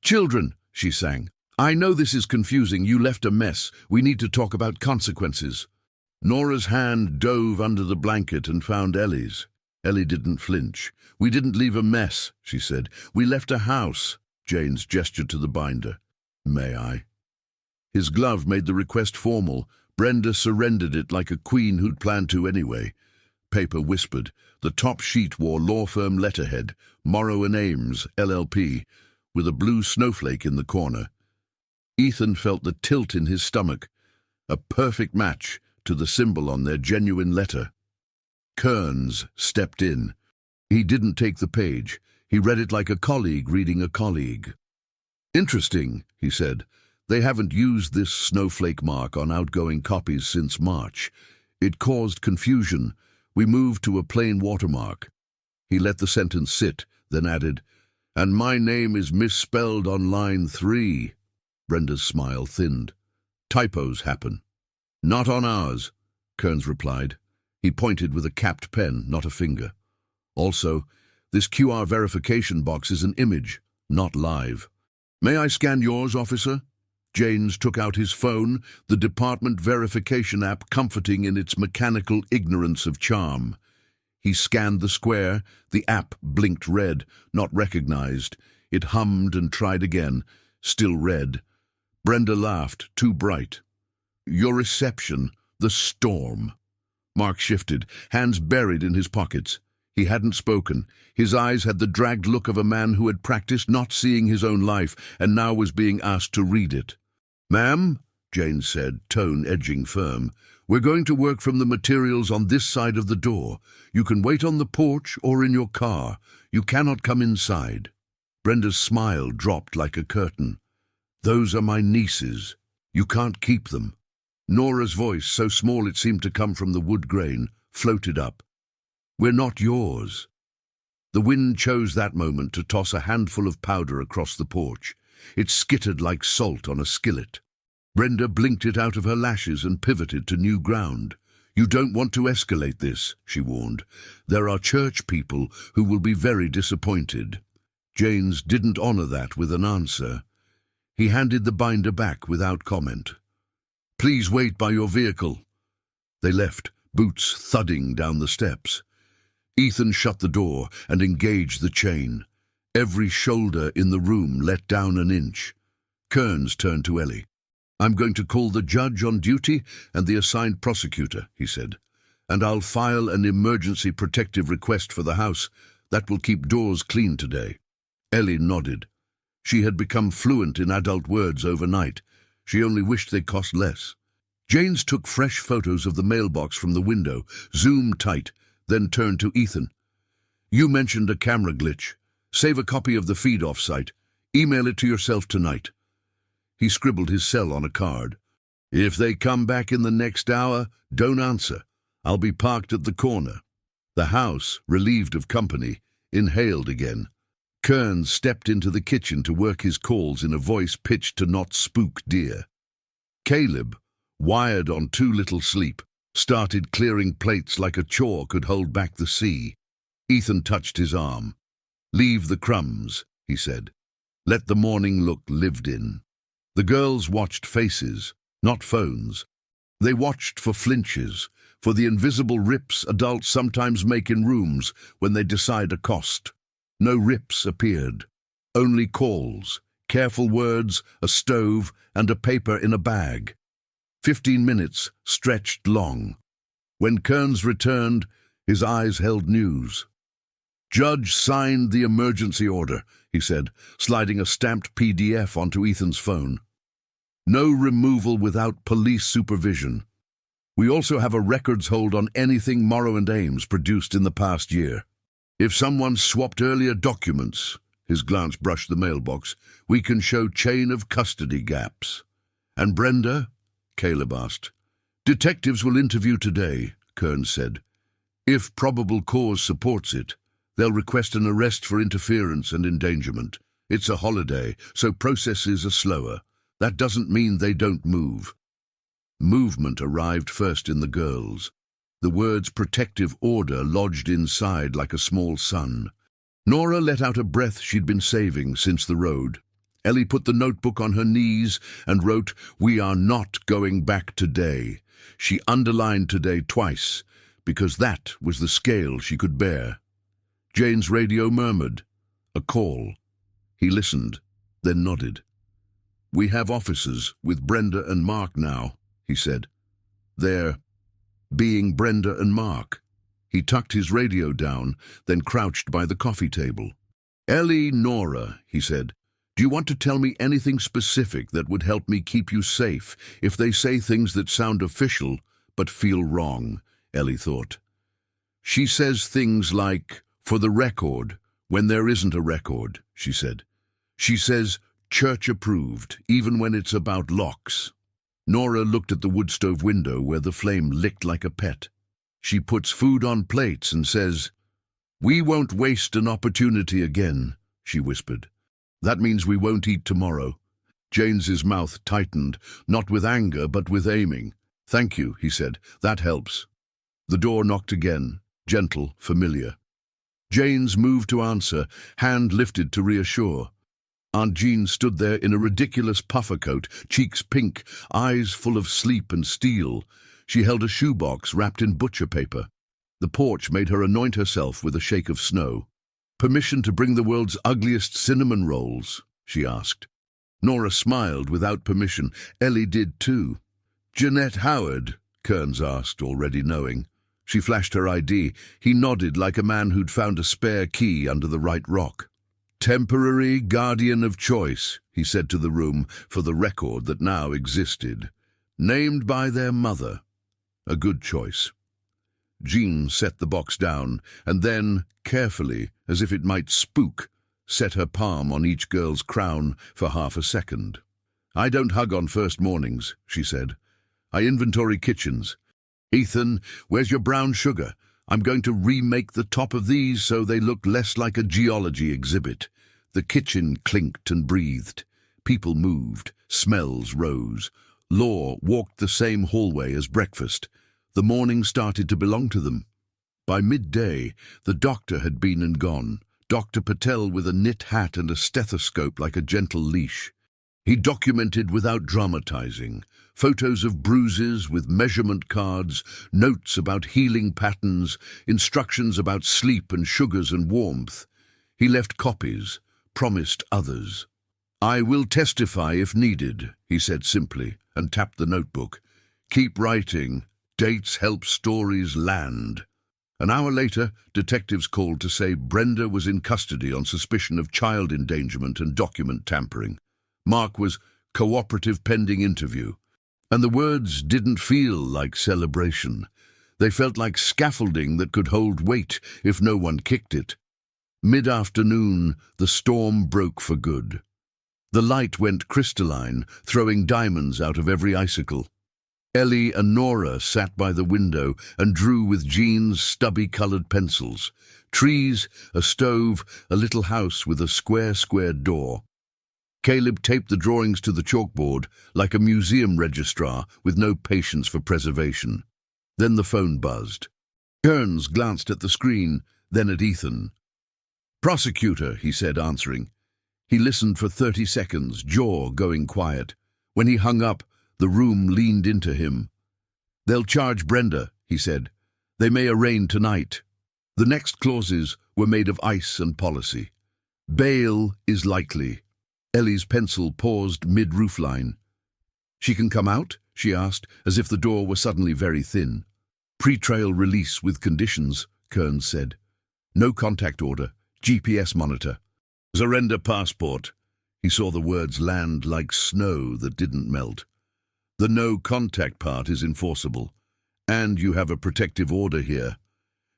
"Children," she sang, "I know this is confusing. You left a mess. We need to talk about consequences." Nora's hand dove under the blanket and found Ellie's. Ellie didn't flinch. "We didn't leave a mess," she said. "We left a house." Janes gestured to the binder. "May I?" His glove made the request formal. Brenda surrendered it like a queen who'd planned to anyway. Paper whispered. The top sheet wore law firm letterhead, Morrow and Ames, LLP, with a blue snowflake in the corner. Ethan felt the tilt in his stomach, a perfect match to the symbol on their genuine letter. Kearns stepped in. He didn't take the page. He read it like a colleague reading a colleague. "Interesting," he said. "They haven't used this snowflake mark on outgoing copies since March. It caused confusion. We moved to a plain watermark." He let the sentence sit, then added, "And my name is misspelled on line 3. Brenda's smile thinned. "Typos happen." "Not on ours," Kearns replied. He pointed with a capped pen, not a finger. "Also, this QR verification box is an image, not live. May I scan yours, officer?" Janes took out his phone, the department verification app comforting in its mechanical ignorance of charm. He scanned the square. The app blinked red, not recognized. It hummed and tried again, still red. Brenda laughed, too bright. "Your reception, the storm." Mark shifted, hands buried in his pockets. He hadn't spoken. His eyes had the dragged look of a man who had practiced not seeing his own life and now was being asked to read it. "Ma'am," Janes said, tone edging firm, "we're going to work from the materials on this side of the door. You can wait on the porch or in your car. You cannot come inside." Brenda's smile dropped like a curtain. "Those are my nieces. You can't keep them." Nora's voice, so small it seemed to come from the wood grain, floated up. "We're not yours." The wind chose that moment to toss a handful of powder across the porch. It skittered like salt on a skillet. Brenda blinked it out of her lashes and pivoted to new ground. "You don't want to escalate this," she warned. "There are church people who will be very disappointed." James didn't honor that with an answer. He handed the binder back without comment. "Please wait by your vehicle." They left, boots thudding down the steps. Ethan shut the door and engaged the chain. Every shoulder in the room let down an inch. Kearns turned to Ellie. "I'm going to call the judge on duty and the assigned prosecutor," he said. "And I'll file an emergency protective request for the house. That will keep doors clean today." Ellie nodded. She had become fluent in adult words overnight. She only wished they cost less. James took fresh photos of the mailbox from the window, zoomed tight, then turned to Ethan. "You mentioned a camera glitch. Save a copy of the feed off-site. Email it to yourself tonight." He scribbled his cell on a card. "If they come back in the next hour, don't answer. I'll be parked at the corner." The house, relieved of company, inhaled again. Kearns stepped into the kitchen to work his calls in a voice pitched to not spook deer. Caleb, wired on too little sleep, started clearing plates like a chore could hold back the sea. Ethan touched his arm. "Leave the crumbs," he said. "Let the morning look lived in." The girls watched faces, not phones. They watched for flinches, for the invisible rips adults sometimes make in rooms when they decide a cost. No rips appeared, only calls, careful words, a stove, and a paper in a bag. 15 minutes stretched long. When Kearns returned, his eyes held news. "Judge signed the emergency order," he said, sliding a stamped PDF onto Ethan's phone. "No removal without police supervision. We also have a records hold on anything Morrow and Ames produced in the past year. If someone swapped earlier documents," his glance brushed the mailbox, "we can show chain of custody gaps." "And Brenda?" Caleb asked. "Detectives will interview today," Kearns said. "If probable cause supports it, they'll request an arrest for interference and endangerment. It's a holiday, so processes are slower. That doesn't mean they don't move." Movement arrived first in the girls. The words protective order lodged inside like a small sun. Nora let out a breath she'd been saving since the road. Ellie put the notebook on her knees and wrote, "We are not going back today." She underlined today twice, because that was the scale she could bear. Jane's radio murmured, "A call." He listened, then nodded. "We have officers with Brenda and Mark now," he said. "They're being Brenda and Mark." He tucked his radio down, then crouched by the coffee table. "Ellie, Nora," he said, "do you want to tell me anything specific that would help me keep you safe if they say things that sound official but feel wrong?" Ellie thought. "She says things like, 'for the record,' when there isn't a record," she said. "She says, 'church approved,' even when it's about locks." Nora looked at the wood stove window where the flame licked like a pet. "She puts food on plates and says, 'We won't waste an opportunity again,'" she whispered. "That means we won't eat tomorrow." James's mouth tightened, not with anger but with aiming. "Thank you," he said. "That helps." The door knocked again, gentle, familiar. James moved to answer, hand lifted to reassure. Aunt Jean stood there in a ridiculous puffer coat, cheeks pink, eyes full of sleep and steel. She held a shoebox wrapped in butcher paper. The porch made her anoint herself with a shake of snow. "Permission to bring the world's ugliest cinnamon rolls?" she asked. Nora smiled without permission. Ellie did too. "Jeanette Howard?" Kearns asked, already knowing. She flashed her ID. He nodded like a man who'd found a spare key under the right rock. "Temporary guardian of choice," he said to the room, for the record that now existed. "Named by their mother. A good choice." Jean set the box down, and then, carefully, as if it might spook, set her palm on each girl's crown for half a second. "I don't hug on first mornings," she said. "I inventory kitchens. Ethan, where's your brown sugar? I'm going to remake the top of these so they look less like a geology exhibit." The kitchen clinked and breathed. People moved. Smells rose. Law walked the same hallway as breakfast. The morning started to belong to them. By midday, the doctor had been and gone, Dr. Patel with a knit hat and a stethoscope like a gentle leash. He documented without dramatizing, photos of bruises with measurement cards, notes about healing patterns, instructions about sleep and sugars and warmth. He left copies, promised others. "I will testify if needed," he said simply, and tapped the notebook. "Keep writing. Dates help stories land." An hour later, detectives called to say Brenda was in custody on suspicion of child endangerment and document tampering. Mark was cooperative pending interview. And the words didn't feel like celebration. They felt like scaffolding that could hold weight if no one kicked it. Mid-afternoon, the storm broke for good. The light went crystalline, throwing diamonds out of every icicle. Ellie and Nora sat by the window and drew with Jean's stubby-coloured pencils. Trees, a stove, a little house with a square door. Caleb taped the drawings to the chalkboard like a museum registrar with no patience for preservation. Then the phone buzzed. Kearns glanced at the screen, then at Ethan. "Prosecutor," he said, answering. He listened for 30 seconds, jaw going quiet. When he hung up, the room leaned into him. "They'll charge Brenda," he said. "They may arraign tonight." The next clauses were made of ice and policy. "Bail is likely." Ellie's pencil paused mid-roofline. "She can come out?" she asked, as if the door were suddenly very thin. "Pre-trial release with conditions," Kearns said. "No contact order, GPS monitor. Surrender passport." He saw the words land like snow that didn't melt. "The no contact part is enforceable. And you have a protective order here.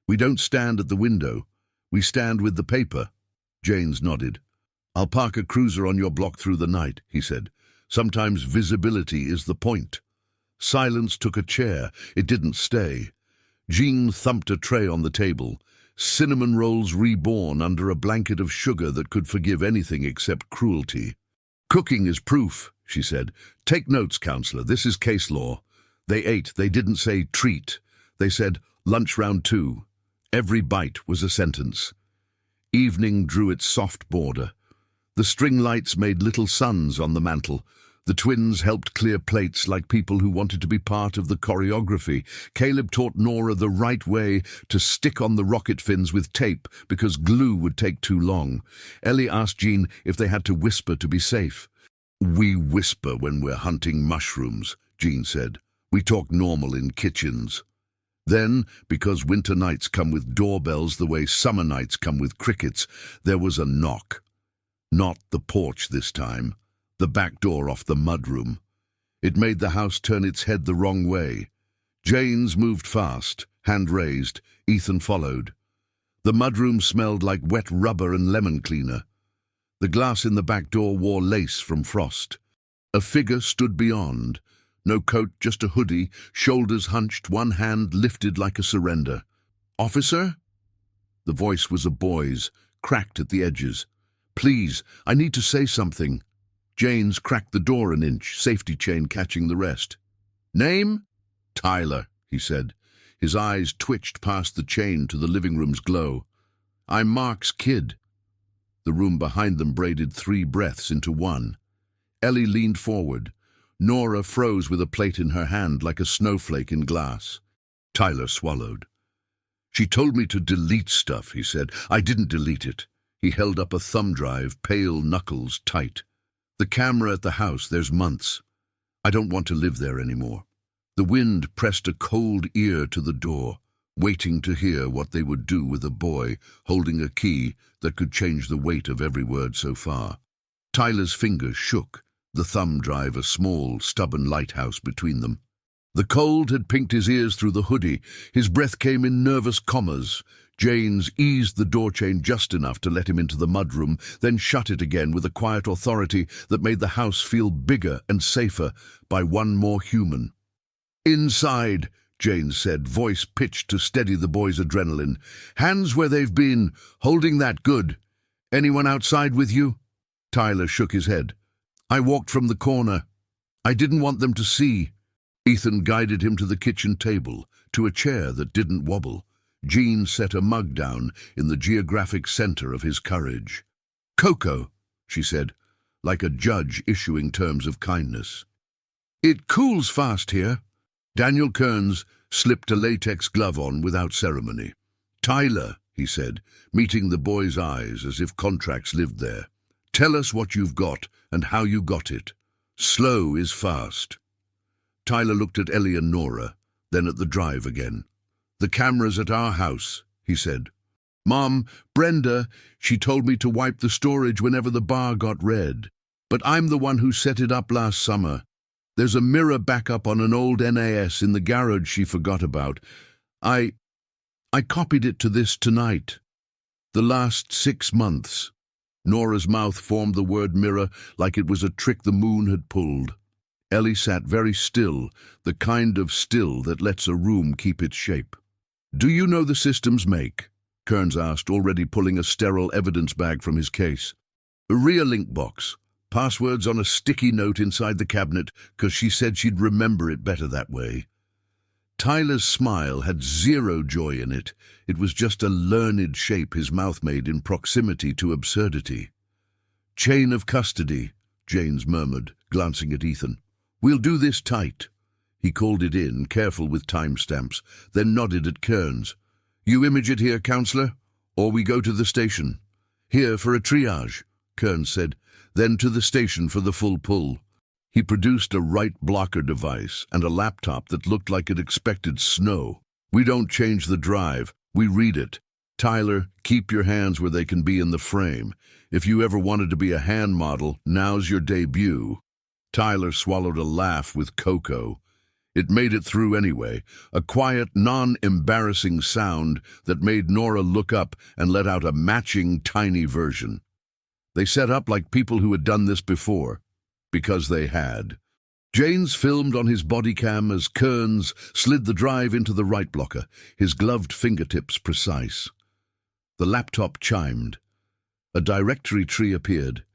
We don't stand at the window. We stand with the paper." Janes nodded. "I'll park a cruiser on your block through the night," he said. "Sometimes visibility is the point." Silence took a chair. It didn't stay. Jean thumped a tray on the table. Cinnamon rolls reborn under a blanket of sugar that could forgive anything except cruelty. "Cooking is proof," she said. "Take notes, counselor. This is case law." They ate. They didn't say treat. They said lunch round 2. Every bite was a sentence. Evening drew its soft border. The string lights made little suns on the mantel. The twins helped clear plates like people who wanted to be part of the choreography. Caleb taught Nora the right way to stick on the rocket fins with tape because glue would take too long. Ellie asked Jean if they had to whisper to be safe. "We whisper when we're hunting mushrooms," Jean said. "We talk normal in kitchens." Then, because winter nights come with doorbells the way summer nights come with crickets, there was a knock. Not the porch this time, the back door off the mudroom. It made the house turn its head the wrong way. Janes moved fast, hand raised. Ethan followed. The mudroom smelled like wet rubber and lemon cleaner. The glass in the back door wore lace from frost. A figure stood beyond. No coat, just a hoodie, shoulders hunched, one hand lifted like a surrender. "Officer?" The voice was a boy's, cracked at the edges. "Please, I need to say something." Janes cracked the door an inch, safety chain catching the rest. "Name?" "Tyler," he said. His eyes twitched past the chain to the living room's glow. "I'm Mark's kid." The room behind them braided 3 breaths into one. Ellie leaned forward. Nora froze with a plate in her hand like a snowflake in glass. Tyler swallowed. "She told me to delete stuff," he said. "I didn't delete it." He held up a thumb drive, pale knuckles tight. "The camera at the house, there's months. I don't want to live there anymore." The wind pressed a cold ear to the door, waiting to hear what they would do with a boy holding a key that could change the weight of every word so far. Tyler's fingers shook, the thumb drive a small, stubborn lighthouse between them. The cold had pinked his ears through the hoodie. His breath came in nervous commas. Janes eased the door chain just enough to let him into the mudroom, then shut it again with a quiet authority that made the house feel bigger and safer by one more human. "Inside," Janes said, voice pitched to steady the boy's adrenaline. "Hands where they've been, holding that good. Anyone outside with you?" Tyler shook his head. "I walked from the corner." I didn't want them to see. Ethan guided him to the kitchen table, to a chair that didn't wobble. Jean set a mug down in the geographic center of his courage. "Cocoa," she said, like a judge issuing terms of kindness. "It cools fast here." Daniel Kearns slipped a latex glove on without ceremony. "Tyler," he said, meeting the boy's eyes as if contracts lived there. "Tell us what you've got and how you got it. Slow is fast." Tyler looked at Ellie and Nora, then at the drive again. "The camera's at our house," he said. "Mom, Brenda, she told me to wipe the storage whenever the bar got red. But I'm the one who set it up last summer. There's a mirror backup on an old NAS in the garage she forgot about. I copied it to this tonight. The last 6 months." Nora's mouth formed the word mirror like it was a trick the moon had pulled. Ellie sat very still, the kind of still that lets a room keep its shape. "Do you know the system's make?" Kearns asked, already pulling a sterile evidence bag from his case. "A rear link box. Passwords on a sticky note inside the cabinet, 'cause she said she'd remember it better that way." Tyler's smile had zero joy in it. It was just a learned shape his mouth made in proximity to absurdity. "Chain of custody," James murmured, glancing at Ethan. "We'll do this tight." He called it in, careful with timestamps, then nodded at Kearns. "You image it here, counselor, or we go to the station?" "Here for a triage," Kearns said, "then to the station for the full pull." He produced a right blocker device and a laptop that looked like it expected snow. "We don't change the drive, we read it. Tyler, keep your hands where they can be in the frame. If you ever wanted to be a hand model, now's your debut." Tyler swallowed a laugh with cocoa. It made it through anyway, a quiet, non-embarrassing sound that made Nora look up and let out a matching tiny version. They set up like people who had done this before, because they had. James filmed on his body cam as Kearns slid the drive into the right blocker, his gloved fingertips precise. The laptop chimed. A directory tree appeared.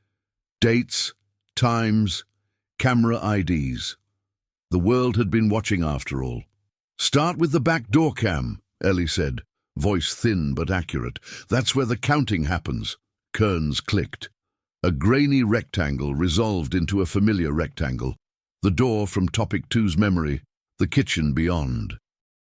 Dates, times, camera IDs. The world had been watching after all. "Start with the back door cam," Ellie said, voice thin but accurate. "That's where the counting happens." Kearns clicked. A grainy rectangle resolved into a familiar rectangle. The door from Topic 2's memory, the kitchen beyond.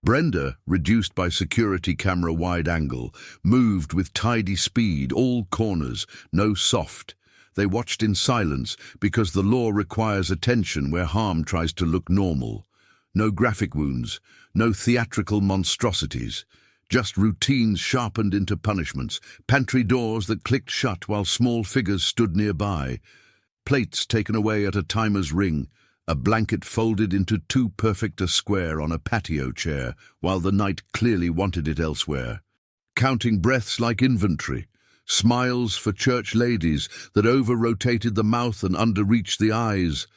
Brenda, reduced by security camera wide angle, moved with tidy speed, all corners, no soft. They watched in silence because the law requires attention where harm tries to look normal. No graphic wounds, no theatrical monstrosities. Just routines sharpened into punishments, pantry doors that clicked shut while small figures stood nearby, plates taken away at a timer's ring, a blanket folded into too perfect a square on a patio chair while the night clearly wanted it elsewhere. Counting breaths like inventory, smiles for church ladies that over-rotated the mouth and under-reached the eyes,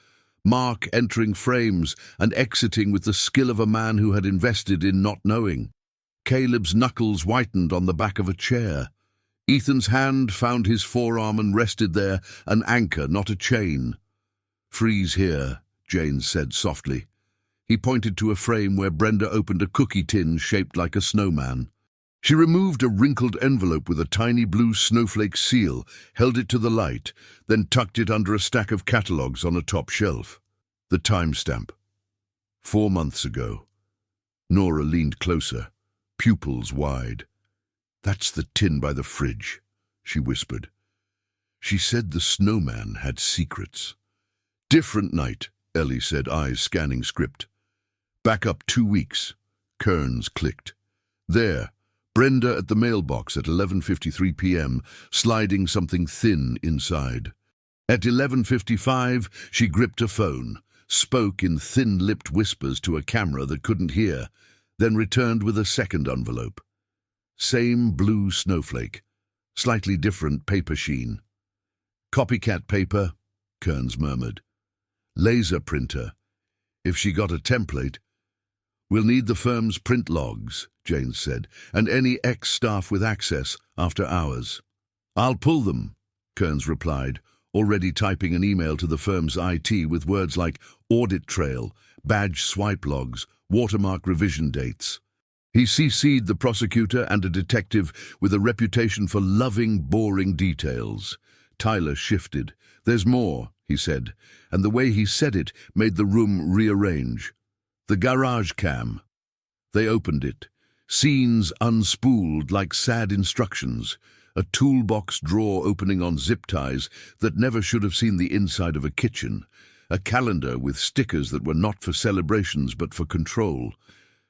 Mark entering frames and exiting with the skill of a man who had invested in not knowing. Caleb's knuckles whitened on the back of a chair. Ethan's hand found his forearm and rested there, an anchor, not a chain. "Freeze here," James said softly. He pointed to a frame where Brenda opened a cookie tin shaped like a snowman. She removed a wrinkled envelope with a tiny blue snowflake seal, held it to the light, then tucked it under a stack of catalogues on a top shelf. The timestamp. 4 months ago. Nora leaned closer, pupils wide. "That's the tin by the fridge," she whispered. She said the snowman had secrets. "Different night," Ellie said, eyes scanning script. "Back up 2 weeks." Kearns clicked. There, Brenda at the mailbox at 11:53 p.m., sliding something thin inside. At 11:55, she gripped a phone, spoke in thin-lipped whispers to a camera that couldn't hear, then returned with a second envelope. Same blue snowflake, slightly different paper sheen. "Copycat paper," Kearns murmured. "Laser printer. If she got a template." "We'll need the firm's print logs," James said, "and any ex-staff with access after hours." "I'll pull them," Kearns replied, already typing an email to the firm's IT with words like audit trail, badge swipe logs, watermark revision dates. He CC'd the prosecutor and a detective with a reputation for loving, boring details. Tyler shifted. "There's more," he said, and the way he said it made the room rearrange. "The garage cam." They opened it. Scenes unspooled like sad instructions. A toolbox drawer opening on zip ties that never should have seen the inside of a kitchen. A calendar with stickers that were not for celebrations but for control.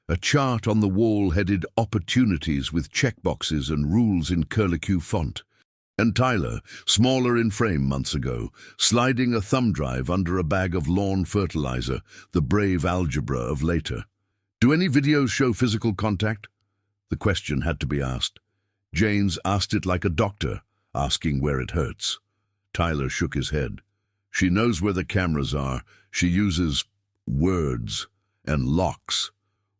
A chart on the wall headed "Opportunities" with checkboxes and rules in curlicue font. And Tyler, smaller in frame months ago, sliding a thumb drive under a bag of lawn fertilizer, the brave algebra of later. "Do any videos show physical contact?" The question had to be asked. Janes asked it like a doctor, asking where it hurts. Tyler shook his head. "She knows where the cameras are. She uses words and locks.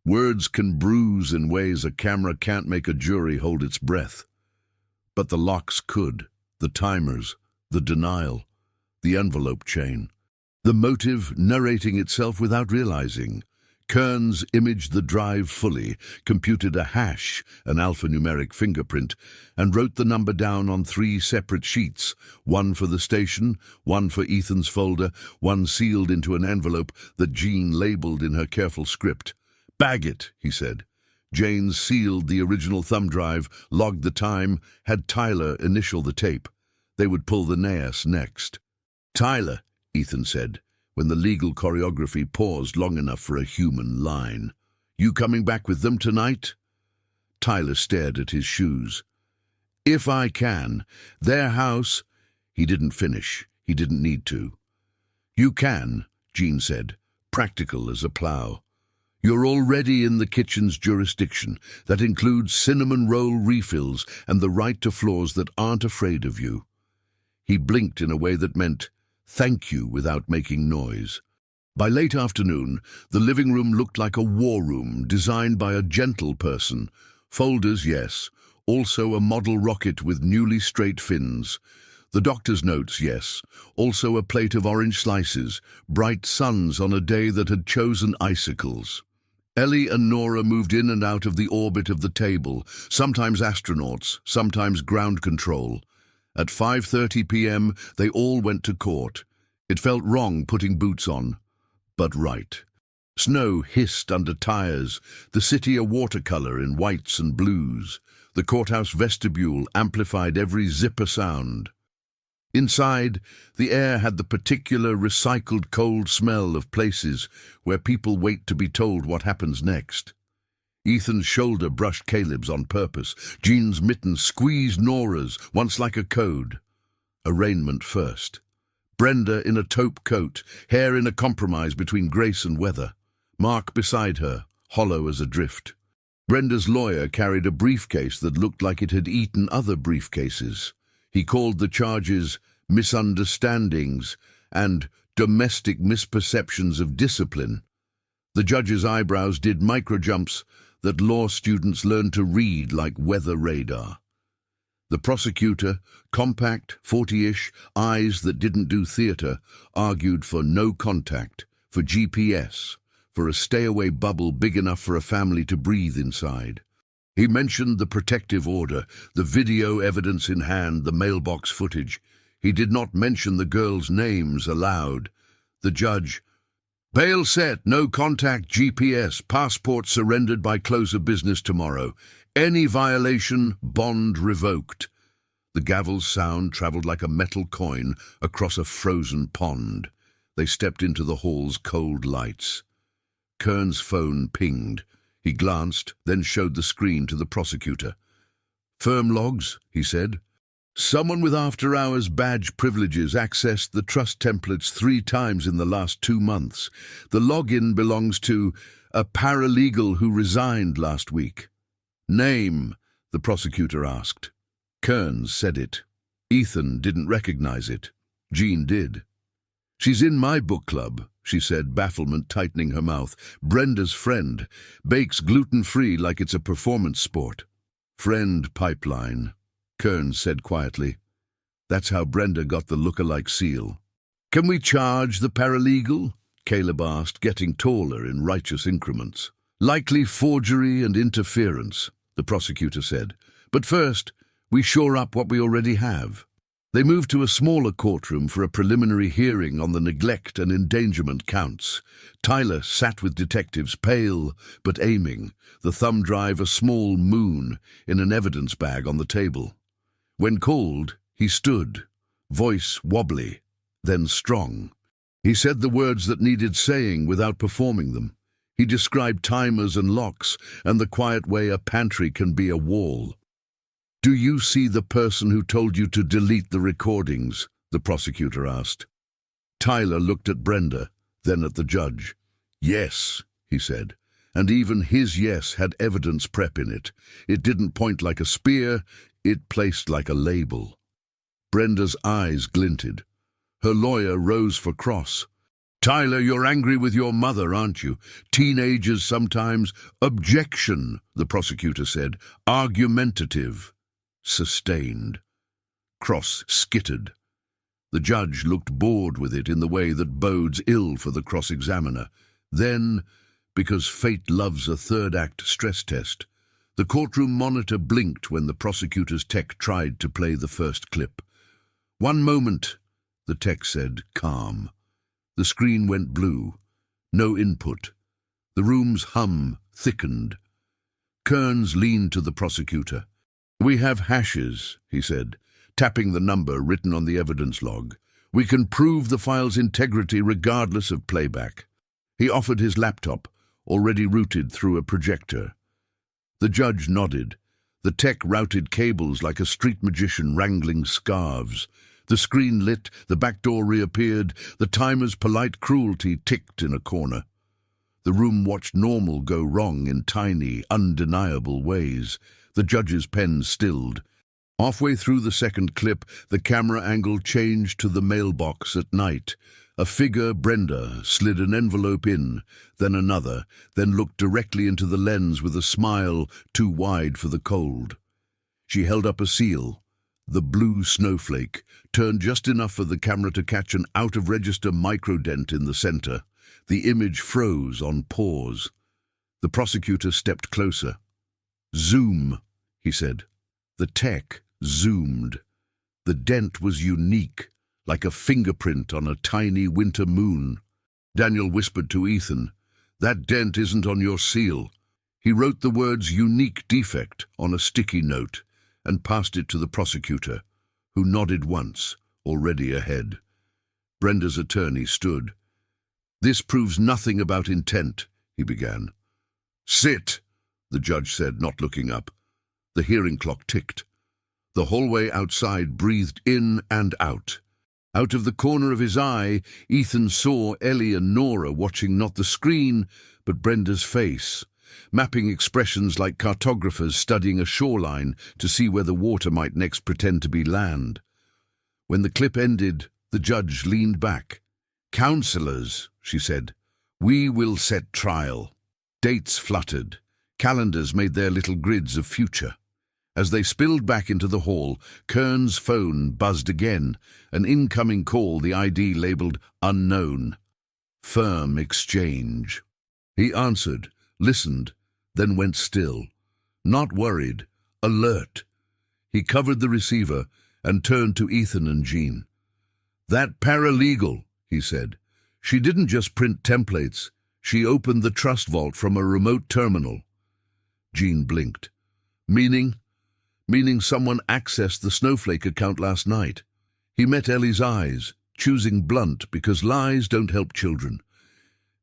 Words can bruise in ways a camera can't make a jury hold its breath. But the locks could, the timers, the denial, the envelope chain. The motive narrating itself without realizing. Kearns imaged the drive fully, computed a hash, an alphanumeric fingerprint, and wrote the number down on 3 separate sheets, one for the station, one for Ethan's folder, one sealed into an envelope that Jean labeled in her careful script. "Bag it," he said. Janes sealed the original thumb drive, logged the time, had Tyler initial the tape. They would pull the NAS next. "Tyler," Ethan said, when the legal choreography paused long enough for a human line. "You coming back with them tonight?" Tyler stared at his shoes. "If I can. Their house—" He didn't finish. He didn't need to. "You can," Jean said, practical as a plow. "You're already in the kitchen's jurisdiction. That includes cinnamon roll refills and the right to floors that aren't afraid of you." He blinked in a way that meant, "Thank you," without making noise. By late afternoon, the living room looked like a war room designed by a gentle person. Folders, yes. Also a model rocket with newly straight fins. The doctor's notes, yes. Also a plate of orange slices, bright suns on a day that had chosen icicles. Ellie and Nora moved in and out of the orbit of the table, sometimes astronauts, sometimes ground control. At 5:30 p.m., they all went to court. It felt wrong putting boots on, but right. Snow hissed under tires, the city a watercolor in whites and blues. The courthouse vestibule amplified every zipper sound. Inside, the air had the particular recycled cold smell of places where people wait to be told what happens next. Ethan's shoulder brushed Caleb's on purpose. Jean's mitten squeezed Nora's, once like a code. Arraignment first. Brenda in a taupe coat, hair in a compromise between grace and weather. Mark beside her, hollow as a drift. Brenda's lawyer carried a briefcase that looked like it had eaten other briefcases. He called the charges misunderstandings and domestic misperceptions of discipline. The judge's eyebrows did microjumps that law students learned to read like weather radar. The prosecutor, compact, 40-ish, eyes that didn't do theater, argued for no contact, for GPS, for a stay-away bubble big enough for a family to breathe inside. He mentioned the protective order, the video evidence in hand, the mailbox footage. He did not mention the girls' names aloud. The judge, "Bail set, no contact, GPS, passport surrendered by close of business tomorrow. Any violation, bond revoked." The gavel's sound traveled like a metal coin across a frozen pond. They stepped into the hall's cold lights. Kearns' phone pinged. He glanced, then showed the screen to the prosecutor. "Firm logs," he said. "Someone with after-hours badge privileges accessed the trust templates 3 times in the last 2 months. The login belongs to a paralegal who resigned last week." "Name?" the prosecutor asked. Kearns said it. Ethan didn't recognize it. Jean did. "She's in my book club," she said, bafflement tightening her mouth. "Brenda's friend. Bakes gluten-free like it's a performance sport." "Friend pipeline," Kearns said quietly. That's how Brenda got the look-alike seal. "Can we charge the paralegal?" Caleb asked, getting taller in righteous increments. "Likely forgery and interference," the prosecutor said. "But first, we shore up what we already have." They moved to a smaller courtroom for a preliminary hearing on the neglect and endangerment counts. Tyler sat with detectives, pale but aiming, the thumb drive a small moon in an evidence bag on the table. When called, he stood, voice wobbly, then strong. He said the words that needed saying without performing them. He described timers and locks and the quiet way a pantry can be a wall. "Do you see the person who told you to delete the recordings?" the prosecutor asked. Tyler looked at Brenda, then at the judge. "Yes," he said, and even his yes had evidence prep in it. It didn't point like a spear, it placed like a label. Brenda's eyes glinted. Her lawyer rose for cross. "Tyler, you're angry with your mother, aren't you? Teenagers sometimes." "Objection," the prosecutor said. "Argumentative." Sustained. Cross skittered. The judge looked bored with it in the way that bodes ill for the cross-examiner. Then, because fate loves a third-act stress test, the courtroom monitor blinked when the prosecutor's tech tried to play the first clip. "One moment," the tech said, calm. The screen went blue. No input. The room's hum thickened. Kearns leaned to the prosecutor. "We have hashes," he said, tapping the number written on the evidence log. "We can prove the file's integrity regardless of playback." He offered his laptop, already routed through a projector. The judge nodded. The tech routed cables like a street magician wrangling scarves. The screen lit, the back door reappeared, the timer's polite cruelty ticked in a corner. The room watched normal go wrong in tiny, undeniable ways. The judge's pen stilled. Halfway through the second clip, the camera angle changed to the mailbox at night. A figure, Brenda, slid an envelope in, then another, then looked directly into the lens with a smile too wide for the cold. She held up a seal, the blue snowflake, turned just enough for the camera to catch an out-of-register microdent in the center. The image froze on pause. The prosecutor stepped closer. "Zoom," he said. The tech zoomed. The dent was unique, like a fingerprint on a tiny winter moon. Daniel whispered to Ethan, "That dent isn't on your seal." He wrote the words "unique defect" on a sticky note and passed it to the prosecutor, who nodded once, already ahead. Brenda's attorney stood. "This proves nothing about intent," he began. "Sit," the judge said, not looking up. The hearing clock ticked. The hallway outside breathed in and out. Out of the corner of his eye, Ethan saw Ellie and Nora watching not the screen, but Brenda's face, mapping expressions like cartographers studying a shoreline to see where the water might next pretend to be land. When the clip ended, the judge leaned back. "Counselors," she said, "we will set trial." Dates fluttered. Calendars made their little grids of future. As they spilled back into the hall, Kearns' phone buzzed again, an incoming call, the ID labeled unknown. Firm exchange. He answered, listened, then went still. Not worried, alert. He covered the receiver and turned to Ethan and Jean. "That paralegal," he said. "She didn't just print templates. She opened the trust vault from a remote terminal." Jean blinked. "Meaning?" "Meaning someone accessed the Snowflake account last night." He met Ellie's eyes, choosing blunt because lies don't help children.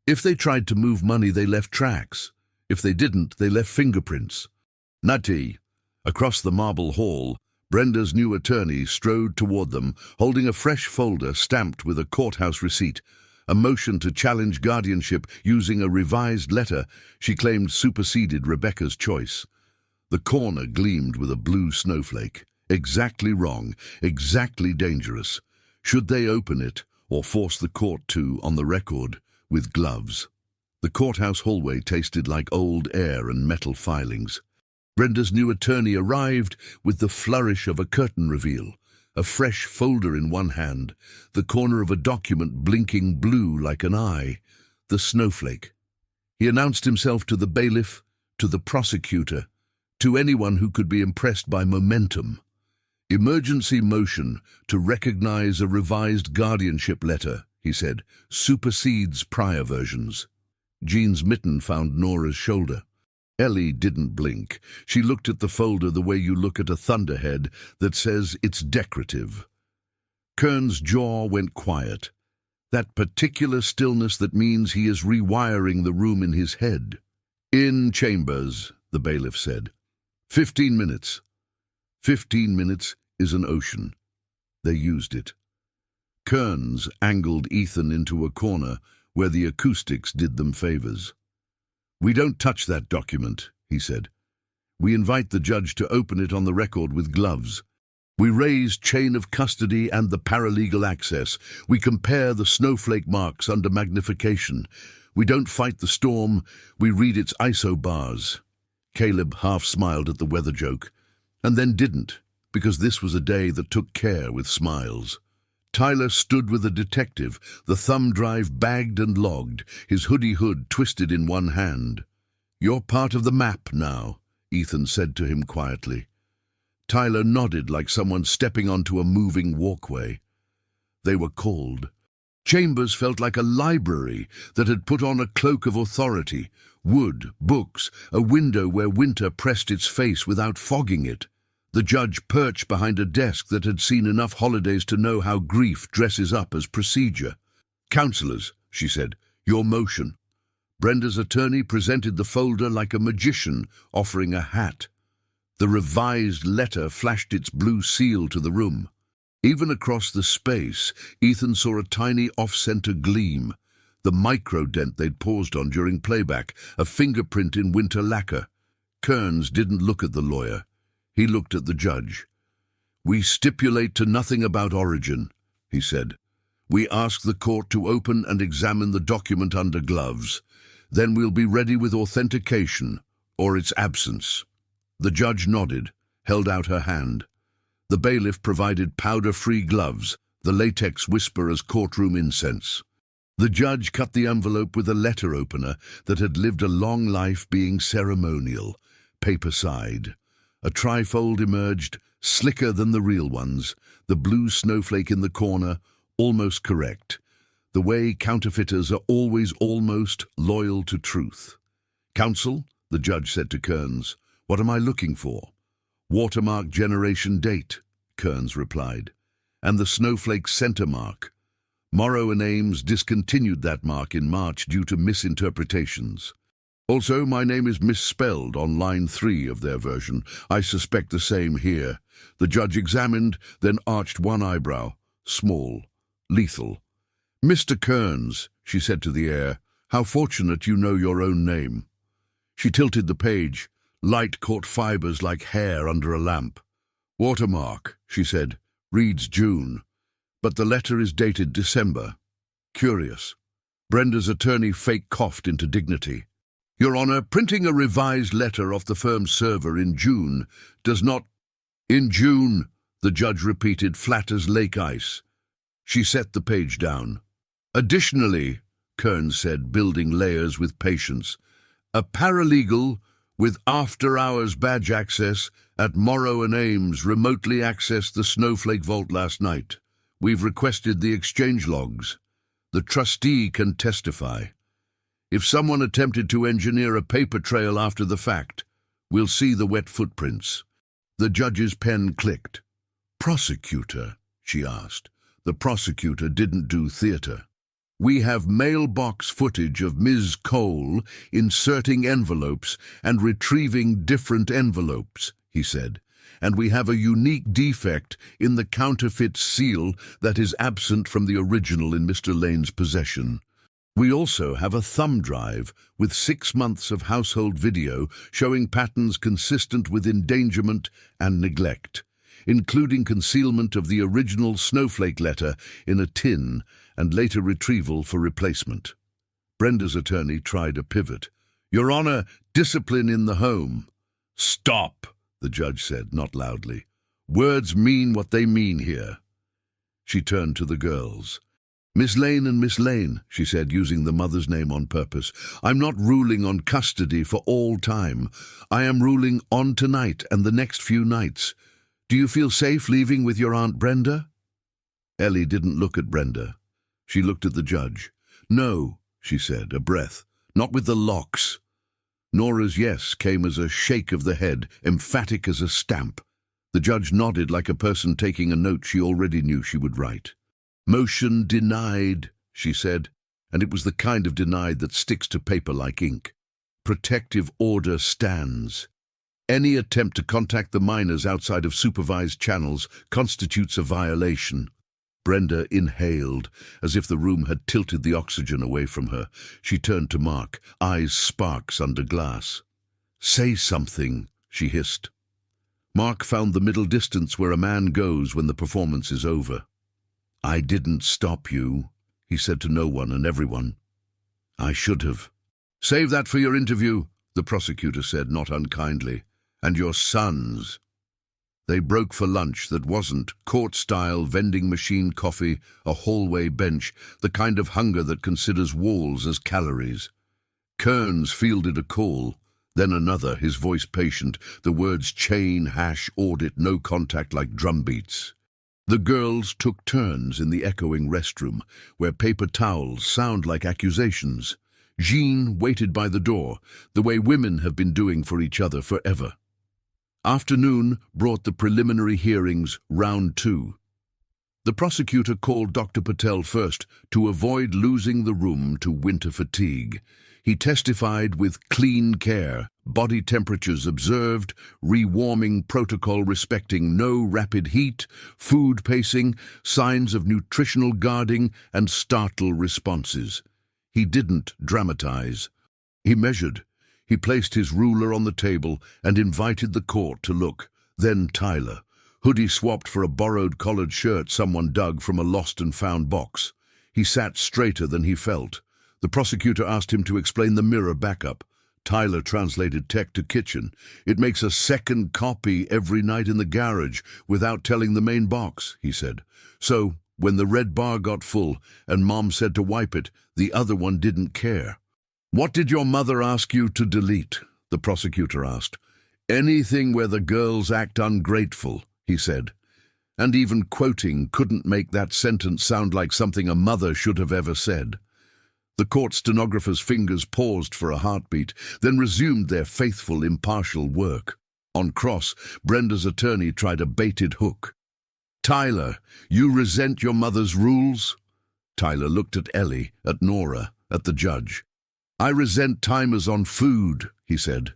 "If they tried to move money, they left tracks. If they didn't, they left fingerprints." "Nutty." Across the marble hall, Brenda's new attorney strode toward them, holding a fresh folder stamped with a courthouse receipt, a motion to challenge guardianship using a revised letter she claimed superseded Rebecca's choice. The corner gleamed with a blue snowflake. Exactly wrong, exactly dangerous. Should they open it, or force the court to, on the record, with gloves? The courthouse hallway tasted like old air and metal filings. Brenda's new attorney arrived with the flourish of a curtain reveal. a fresh folder in one hand, the corner of a document blinking blue like an eye, the snowflake. He announced himself to the bailiff, to the prosecutor, to anyone who could be impressed by momentum. Emergency motion to recognize a revised guardianship letter, he said, supersedes prior versions. Jean's mitten found Nora's shoulder. Ellie didn't blink. She looked at the folder the way you look at a thunderhead that says it's decorative. Kern's jaw went quiet. That particular stillness that means he is rewiring the room in his head. "In chambers," the bailiff said. 15 minutes. 15 minutes is an ocean. They used it. Kearns angled Ethan into a corner where the acoustics did them favors. "We don't touch that document," he said. "We invite the judge to open it on the record with gloves. We raise chain of custody and the paralegal access. We compare the snowflake marks under magnification. We don't fight the storm, we read its isobars." Caleb half smiled at the weather joke, and then didn't, because this was a day that took care with smiles. Tyler stood with a detective, the thumb drive bagged and logged, his hoodie hood twisted in one hand. "You're part of the map now," Ethan said to him quietly. Tyler nodded like someone stepping onto a moving walkway. They were called. Chambers felt like a library that had put on a cloak of authority. Wood, books, a window where winter pressed its face without fogging it. The judge perched behind a desk that had seen enough holidays to know how grief dresses up as procedure. "Counselors," she said, "your motion." Brenda's attorney presented the folder like a magician offering a hat. The revised letter flashed its blue seal to the room. Even across the space, Ethan saw a tiny off-center gleam, the micro-dent they'd paused on during playback, a fingerprint in winter lacquer. Kearns didn't look at the lawyer. He looked at the judge. "We stipulate to nothing about origin," he said. "We ask the court to open and examine the document under gloves. Then we'll be ready with authentication, or its absence." The judge nodded, held out her hand. The bailiff provided powder-free gloves, the latex whisper as courtroom incense. The judge cut the envelope with a letter opener that had lived a long life being ceremonial, paper side. A trifold emerged, slicker than the real ones, the blue snowflake in the corner, almost correct. The way counterfeiters are always almost loyal to truth. "Counsel," the judge said to Kearns, "what am I looking for?" "Watermark generation date," Kearns replied, "and the snowflake center mark. Morrow and Ames discontinued that mark in March due to misinterpretations. Also, my name is misspelled on line 3 of their version. I suspect the same here." The judge examined, then arched one eyebrow. Small. Lethal. "Mr. Kearns," she said to the air, "how fortunate you know your own name." She tilted the page. Light caught fibers like hair under a lamp. "Watermark," she said, "reads June, but the letter is dated December. Curious." Brenda's attorney fake coughed into dignity. "Your Honor, printing a revised letter off the firm's server in June does not—" "In June," the judge repeated, flat as lake ice. She set the page down. "Additionally," Kearns said, building layers with patience, "a paralegal with after-hours badge access at Morrow and Ames remotely accessed the Snowflake Vault last night. We've requested the exchange logs. The trustee can testify. If someone attempted to engineer a paper trail after the fact, we'll see the wet footprints." The judge's pen clicked. "Prosecutor?" she asked. The prosecutor didn't do theater. "We have mailbox footage of Ms. Cole inserting envelopes and retrieving different envelopes," he said, "and we have a unique defect in the counterfeit seal that is absent from the original in Mr. Lane's possession. We also have a thumb drive with 6 months of household video showing patterns consistent with endangerment and neglect, including concealment of the original snowflake letter in a tin and later retrieval for replacement." Brenda's attorney tried a pivot. "Your Honor, discipline in the home." "Stop," the judge said, not loudly. Words mean what they mean here. She turned to the girls. Miss Lane and Miss Lane, she said, using the mother's name on purpose, I'm not ruling on custody for all time. I am ruling on tonight and the next few nights. Do you feel safe leaving with your Aunt Brenda? Ellie didn't look at Brenda. She looked at the judge. No, she said, a breath. Not with the locks. Nora's yes came as a shake of the head, emphatic as a stamp. The judge nodded like a person taking a note she already knew she would write. Motion denied, she said, and it was the kind of denied that sticks to paper like ink. Protective order stands. Any attempt to contact the minors outside of supervised channels constitutes a violation. Brenda inhaled, as if the room had tilted the oxygen away from her. She turned to Mark, eyes sparks under glass. Say something, she hissed. Mark found the middle distance where a man goes when the performance is over. I didn't stop you, he said to no one and everyone. I should have. Save that for your interview, the prosecutor said, not unkindly. And your sons. They broke for lunch that wasn't court-style vending machine coffee, a hallway bench, the kind of hunger that considers walls as calories. Kearns fielded a call, then another, his voice patient, the words chain, hash, audit, no contact like drumbeats. The girls took turns in the echoing restroom, where paper towels sound like accusations. Jean waited by the door, the way women have been doing for each other forever. Afternoon brought the preliminary hearings, round 2. The prosecutor called Dr. Patel first to avoid losing the room to winter fatigue. He testified with clean care, body temperatures observed, rewarming protocol respecting no rapid heat, food pacing, signs of nutritional guarding, and startle responses. He didn't dramatize. He measured. He placed his ruler on the table and invited the court to look. Then Tyler, hoodie swapped for a borrowed collared shirt someone dug from a lost and found box. He sat straighter than he felt. The prosecutor asked him to explain the mirror backup. Tyler translated tech to kitchen. It makes a second copy every night in the garage without telling the main box, he said. So, when the red bar got full and Mom said to wipe it, the other one didn't care. What did your mother ask you to delete? The prosecutor asked. Anything where the girls act ungrateful, he said. And even quoting couldn't make that sentence sound like something a mother should have ever said. The court stenographer's fingers paused for a heartbeat, then resumed their faithful, impartial work. On cross, Brenda's attorney tried a baited hook. Tyler, you resent your mother's rules? Tyler looked at Ellie, at Nora, at the judge. I resent timers on food, he said.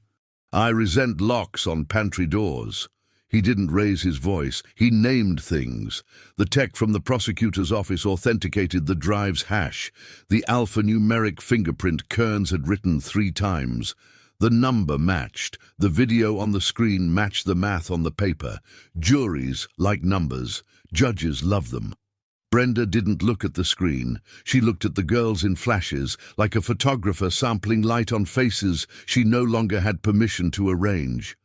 I resent locks on pantry doors. He didn't raise his voice. He named things. The tech from the prosecutor's office authenticated the drive's hash, the alphanumeric fingerprint Kearns had written 3 times. The number matched. The video on the screen matched the math on the paper. Juries like numbers. Judges love them. Brenda didn't look at the screen. She looked at the girls in flashes, like a photographer sampling light on faces she no longer had permission to arrange.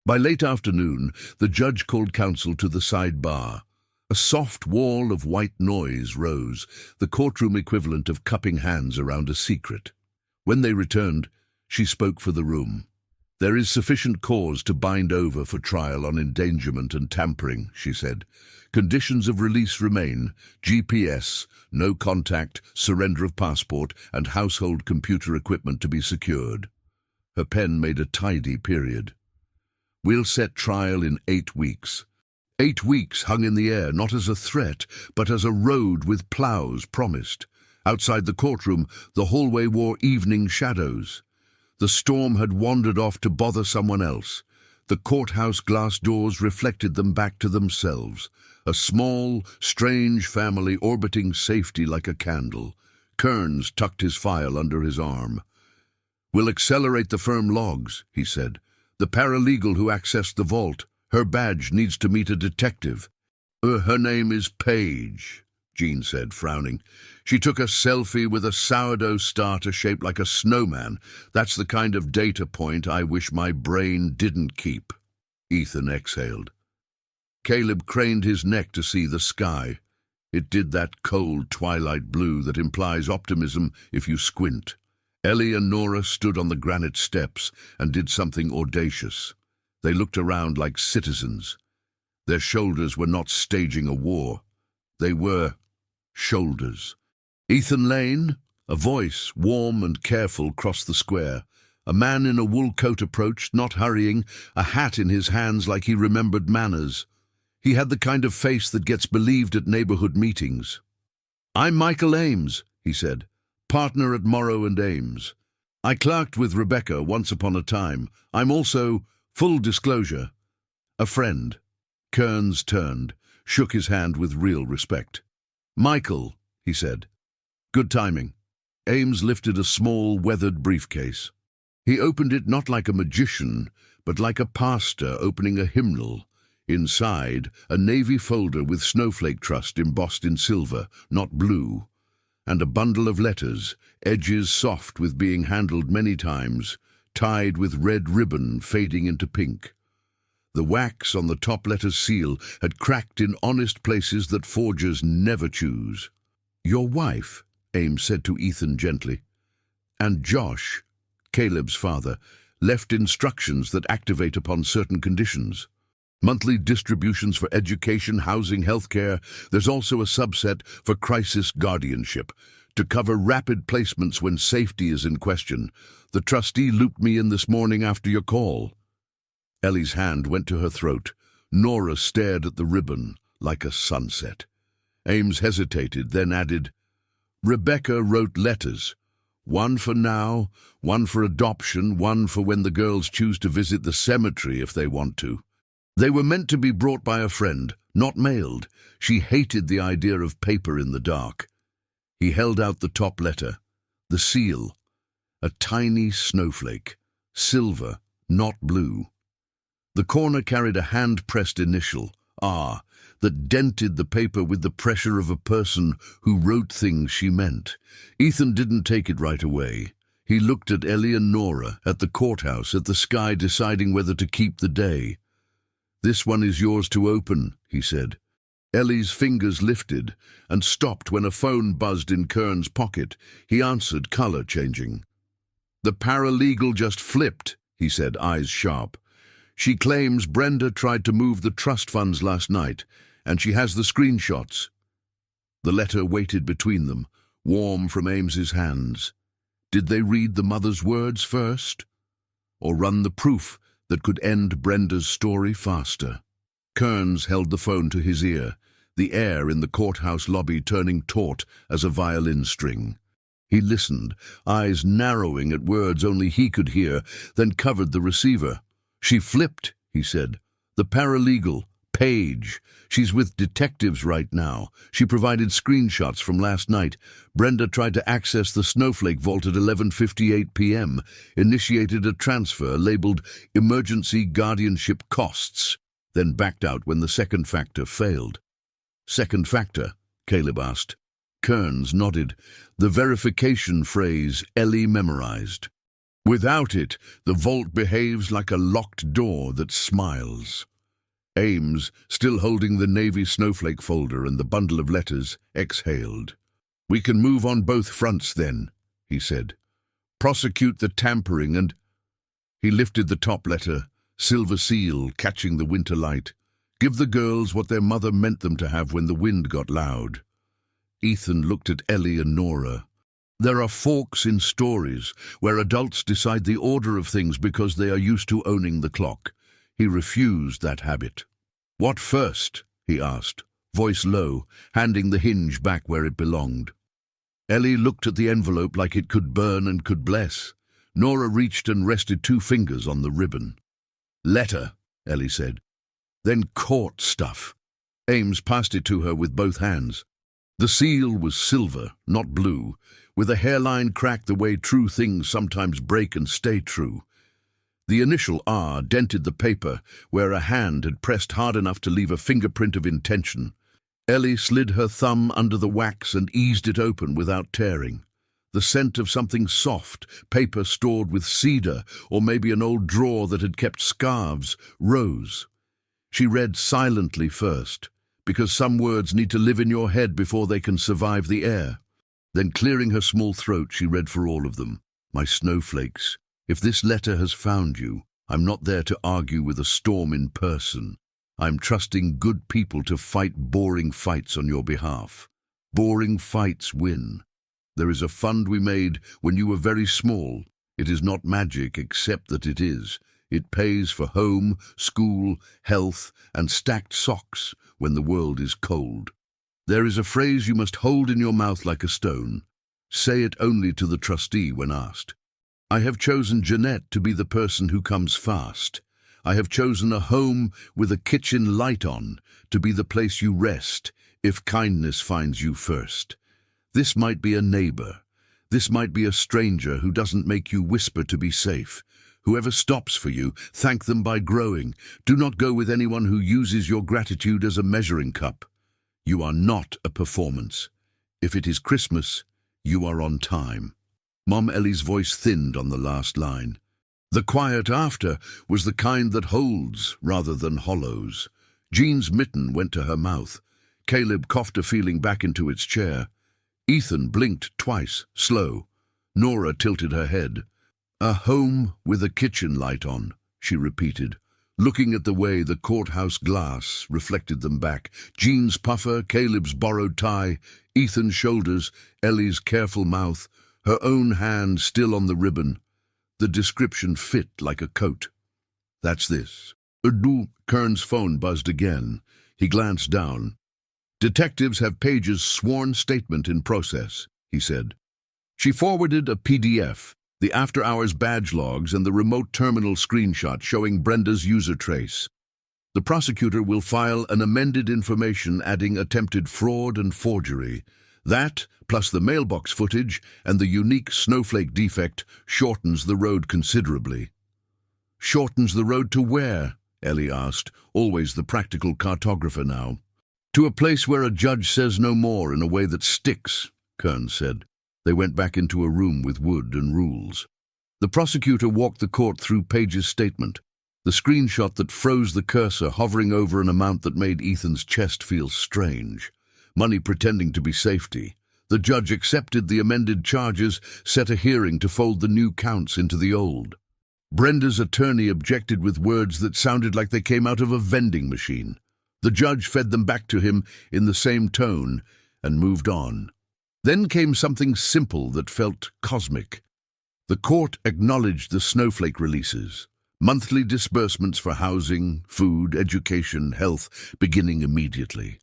By late afternoon, the judge called counsel to the side bar. A soft wall of white noise rose, the courtroom equivalent of cupping hands around a secret. When they returned, she spoke for the room. There is sufficient cause to bind over for trial on endangerment and tampering, she said. Conditions of release remain: GPS, no contact, surrender of passport, and household computer equipment to be secured. Her pen made a tidy period. We'll set trial in 8 weeks. 8 weeks hung in the air, not as a threat, but as a road with plows promised. Outside the courtroom, the hallway wore evening shadows. The storm had wandered off to bother someone else. The courthouse glass doors reflected them back to themselves. A small, strange family orbiting safety like a candle. Kearns tucked his file under his arm. We'll accelerate the firm logs, he said. The paralegal who accessed the vault, her badge needs to meet a detective. Her name is Paige, Jean said, frowning. She took a selfie with a sourdough starter shaped like a snowman. That's the kind of data point I wish my brain didn't keep. Ethan exhaled. Caleb craned his neck to see the sky. It did that cold twilight blue that implies optimism if you squint. Ellie and Nora stood on the granite steps and did something audacious. They looked around like citizens. Their shoulders were not staging a war. They were shoulders. Ethan Lane, a voice, warm and careful, crossed the square. A man in a wool coat approached, not hurrying, a hat in his hands like he remembered manners. He had the kind of face that gets believed at neighborhood meetings. "I'm Michael Ames," he said, "partner at Morrow and Ames. I clerked with Rebecca once upon a time. I'm also, full disclosure, a friend." Kearns turned, shook his hand with real respect. "Michael," he said. "Good timing." Ames lifted a small, weathered briefcase. He opened it not like a magician, but like a pastor opening a hymnal. Inside, a navy folder with Snowflake Trust embossed in silver, not blue, and a bundle of letters, edges soft with being handled many times, tied with red ribbon fading into pink. The wax on the top letter's seal had cracked in honest places that forgers never choose. "Your wife," Ames said to Ethan gently. "And Josh," Caleb's father, left instructions that activate upon certain conditions. Monthly distributions for education, housing, healthcare. There's also a subset for crisis guardianship, to cover rapid placements when safety is in question. The trustee looped me in this morning after your call." Ellie's hand went to her throat. Nora stared at the ribbon like a sunset. Ames hesitated, then added, "Rebecca wrote letters. One for now, one for adoption, one for when the girls choose to visit the cemetery if they want to. They were meant to be brought by a friend, not mailed. She hated the idea of paper in the dark." He held out the top letter, the seal, a tiny snowflake, silver, not blue. The corner carried a hand-pressed initial, R, that dented the paper with the pressure of a person who wrote things she meant. Ethan didn't take it right away. He looked at Ellie and Nora, at the courthouse, at the sky, deciding whether to keep the day. "This one is yours to open," he said. Ellie's fingers lifted and stopped when a phone buzzed in Kearns' pocket. He answered, color changing. "The paralegal just flipped," he said, eyes sharp. "She claims Brenda tried to move the trust funds last night, and she has the screenshots." The letter waited between them, warm from Ames's hands. Did they read the mother's words first, or run the proof that could end Brenda's story faster? Kearns held the phone to his ear, the air in the courthouse lobby turning taut as a violin string. He listened, eyes narrowing at words only he could hear, then covered the receiver. "She flipped," he said. "The paralegal, Paige. She's with detectives right now. She provided screenshots from last night. Brenda tried to access the Snowflake Vault at 11:58 p.m., initiated a transfer labeled Emergency Guardianship Costs, then backed out when the second factor failed." "Second factor?" Caleb asked. Kearns nodded. The verification phrase Ellie memorized. "Without it, the vault behaves like a locked door that smiles." Ames, still holding the Navy Snowflake folder and the bundle of letters, exhaled. "We can move on both fronts then," he said. "Prosecute the tampering and—" He lifted the top letter, silver seal catching the winter light. "Give the girls what their mother meant them to have when the wind got loud." Ethan looked at Ellie and Nora. There are forks in stories where adults decide the order of things because they are used to owning the clock. He refused that habit. "What first?" he asked, voice low, handing the hinge back where it belonged. Ellie looked at the envelope like it could burn and could bless. Nora reached and rested 2 fingers on the ribbon. "Letter," Ellie said. "Then court stuff." Ames passed it to her with both hands. The seal was silver, not blue, with a hairline crack the way true things sometimes break and stay true. The initial R dented the paper where a hand had pressed hard enough to leave a fingerprint of intention. Ellie slid her thumb under the wax and eased it open without tearing. The scent of something soft, paper stored with cedar, or maybe an old drawer that had kept scarves, rose. She read silently first, because some words need to live in your head before they can survive the air. Then, clearing her small throat, she read for all of them. My snowflakes, if this letter has found you, I'm not there to argue with a storm in person. I'm trusting good people to fight boring fights on your behalf. Boring fights win. There is a fund we made when you were very small. It is not magic, except that it is. It pays for home, school, health, and stacked socks when the world is cold. There is a phrase you must hold in your mouth like a stone. Say it only to the trustee when asked. I have chosen Jeanette to be the person who comes fast. I have chosen a home with a kitchen light on to be the place you rest if kindness finds you first. This might be a neighbor. This might be a stranger who doesn't make you whisper to be safe. Whoever stops for you, thank them by growing. Do not go with anyone who uses your gratitude as a measuring cup. You are not a performance. If it is Christmas, you are on time. Mom Ellie's voice thinned on the last line. The quiet after was the kind that holds rather than hollows. Jean's mitten went to her mouth. Caleb coughed a feeling back into its chair. Ethan blinked twice, slow. Nora tilted her head. A home with a kitchen light on, she repeated, looking at the way the courthouse glass reflected them back. Jean's puffer, Caleb's borrowed tie, Ethan's shoulders, Ellie's careful mouth, her own hand still on the ribbon. The description fit like a coat. That's this. Kern's phone buzzed again. He glanced down. Detectives have Paige's sworn statement in process, he said. She forwarded a PDF, the after-hours badge logs and the remote terminal screenshot showing Brenda's user trace. The prosecutor will file an amended information adding attempted fraud and forgery. That, plus the mailbox footage and the unique snowflake defect, shortens the road considerably. Shortens the road to where? Ellie asked, always the practical cartographer now. To a place where a judge says no more in a way that sticks, Kern said. They went back into a room with wood and rules. The prosecutor walked the court through Paige's statement, the screenshot that froze the cursor hovering over an amount that made Ethan's chest feel strange. Money pretending to be safety. The judge accepted the amended charges, set a hearing to fold the new counts into the old. Brenda's attorney objected with words that sounded like they came out of a vending machine. The judge fed them back to him in the same tone and moved on. Then came something simple that felt cosmic. The court acknowledged the snowflake releases, monthly disbursements for housing, food, education, health, beginning immediately.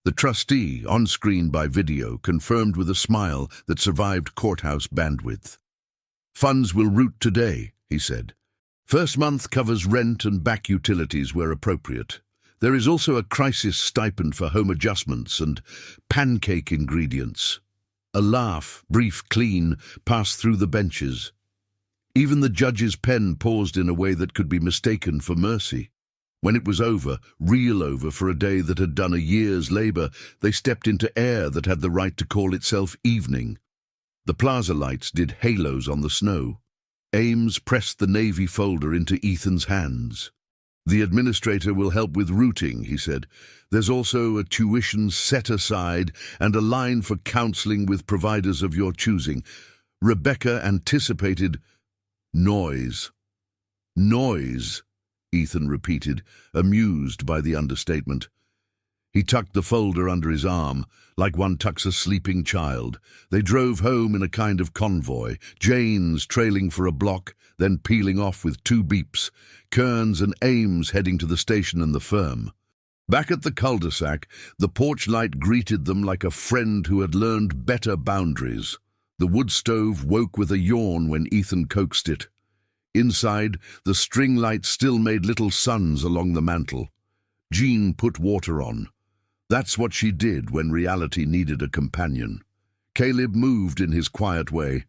The trustee, on screen by video, confirmed with a smile that survived courthouse bandwidth. Funds will route today, he said. First month covers rent and back utilities where appropriate. There is also a crisis stipend for home adjustments and pancake ingredients. A laugh, brief, clean, passed through the benches. Even the judge's pen paused in a way that could be mistaken for mercy. When it was over, real over for a day that had done a year's labor, they stepped into air that had the right to call itself evening. The plaza lights did halos on the snow. Ames pressed the navy folder into Ethan's hands. The administrator will help with routing, he said. There's also a tuition set aside and a line for counseling with providers of your choosing. Rebecca anticipated noise. Noise, Ethan repeated, amused by the understatement. He tucked the folder under his arm, like one tucks a sleeping child. They drove home in a kind of convoy, Jane's trailing for a block, then peeling off with 2 beeps, Kearns and Ames heading to the station and the firm. Back at the cul-de-sac, the porch light greeted them like a friend who had learned better boundaries. The wood stove woke with a yawn when Ethan coaxed it. Inside, the string light still made little suns along the mantel. Jean put water on. That's what she did when reality needed a companion. Caleb moved in his quiet way,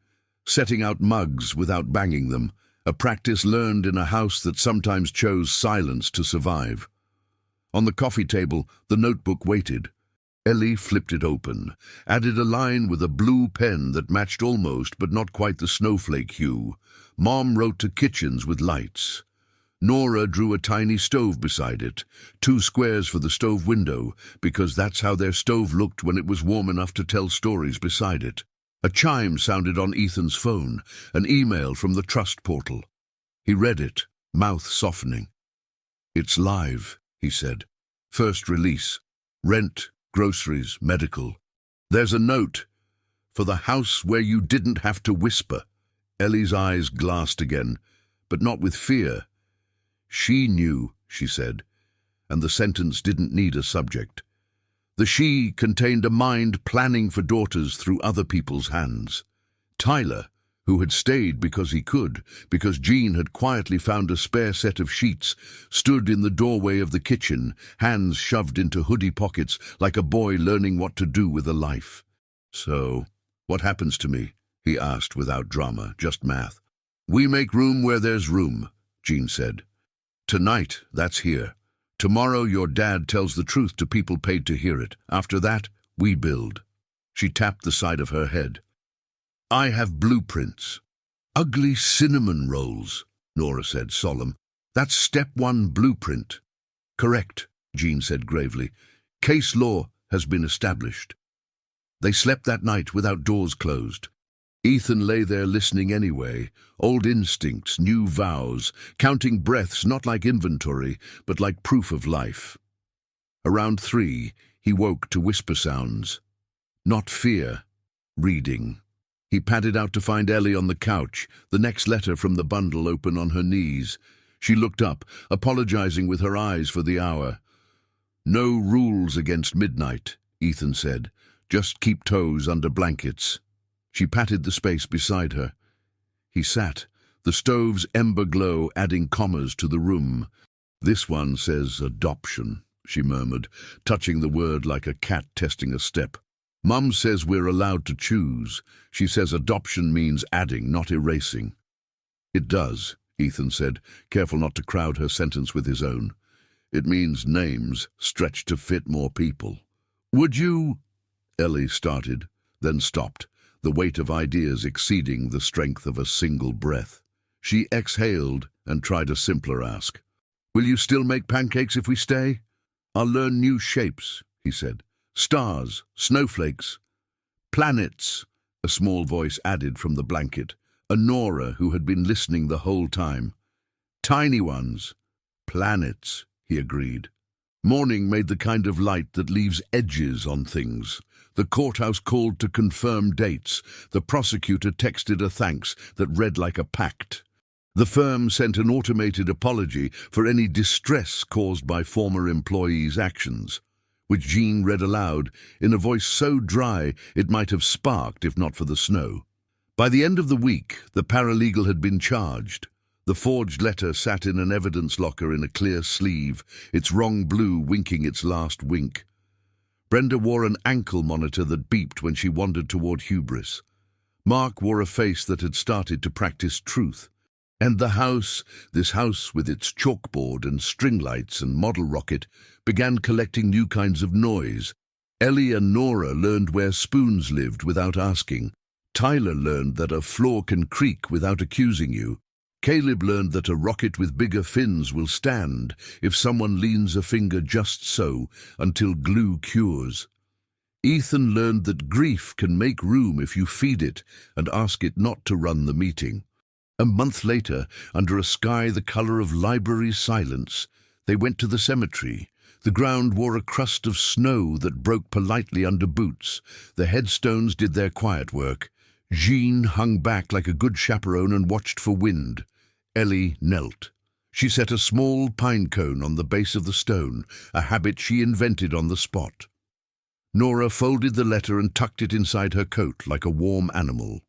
setting out mugs without banging them, a practice learned in a house that sometimes chose silence to survive. On the coffee table, the notebook waited. Ellie flipped it open, added a line with a blue pen that matched almost but not quite the snowflake hue. Mom wrote to kitchens with lights. Nora drew a tiny stove beside it, 2 squares for the stove window, because that's how their stove looked when it was warm enough to tell stories beside it. A chime sounded on Ethan's phone, an email from the trust portal. He read it, mouth softening. "It's live," he said. "First release. Rent, groceries, medical. There's a note. For the house where you didn't have to whisper." Ellie's eyes glassed again, but not with fear. "She knew," she said, and the sentence didn't need a subject. The she contained a mind planning for daughters through other people's hands. Tyler, who had stayed because he could, because Jean had quietly found a spare set of sheets, stood in the doorway of the kitchen, hands shoved into hoodie pockets like a boy learning what to do with a life. "So, what happens to me?" he asked without drama, just math. "We make room where there's room," Jean said. "Tonight, that's here. Tomorrow your dad tells the truth to people paid to hear it. After that, we build." She tapped the side of her head. "I have blueprints." "Ugly cinnamon rolls," Nora said, solemn. "That's step 1 blueprint." "Correct," Jean said gravely. "Case law has been established." They slept that night without doors closed. Ethan lay there listening anyway, old instincts, new vows, counting breaths not like inventory, but like proof of life. Around 3, he woke to whisper sounds. Not fear, reading. He padded out to find Ellie on the couch, the next letter from the bundle open on her knees. She looked up, apologizing with her eyes for the hour. "No rules against midnight," Ethan said. "Just keep toes under blankets." She patted the space beside her. He sat, the stove's ember glow adding commas to the room. "This one says adoption," she murmured, touching the word like a cat testing a step. "Mum says we're allowed to choose. She says adoption means adding, not erasing." "It does," Ethan said, careful not to crowd her sentence with his own. "It means names stretched to fit more people." "Would you—" Ellie started, then stopped, the weight of ideas exceeding the strength of a single breath. She exhaled and tried a simpler ask. "Will you still make pancakes if we stay?" "I'll learn new shapes," he said. "Stars, snowflakes, planets," a small voice added from the blanket, a Nora who had been listening the whole time. "Tiny ones." "Planets," he agreed. Morning made the kind of light that leaves edges on things. The courthouse called to confirm dates. The prosecutor texted a thanks that read like a pact. The firm sent an automated apology for any distress caused by former employees' actions, which Jean read aloud in a voice so dry it might have sparked if not for the snow. By the end of the week, the paralegal had been charged. The forged letter sat in an evidence locker in a clear sleeve, its wrong blue winking its last wink. Brenda wore an ankle monitor that beeped when she wandered toward hubris. Mark wore a face that had started to practice truth. And the house, this house with its chalkboard and string lights and model rocket, began collecting new kinds of noise. Ellie and Nora learned where spoons lived without asking. Tyler learned that a floor can creak without accusing you. Caleb learned that a rocket with bigger fins will stand if someone leans a finger just so until glue cures. Ethan learned that grief can make room if you feed it and ask it not to run the meeting. A month later, under a sky the color of library silence, they went to the cemetery. The ground wore a crust of snow that broke politely under boots. The headstones did their quiet work. Jean hung back like a good chaperone and watched for wind. Ellie knelt. She set a small pine cone on the base of the stone, a habit she invented on the spot. Nora folded the letter and tucked it inside her coat like a warm animal.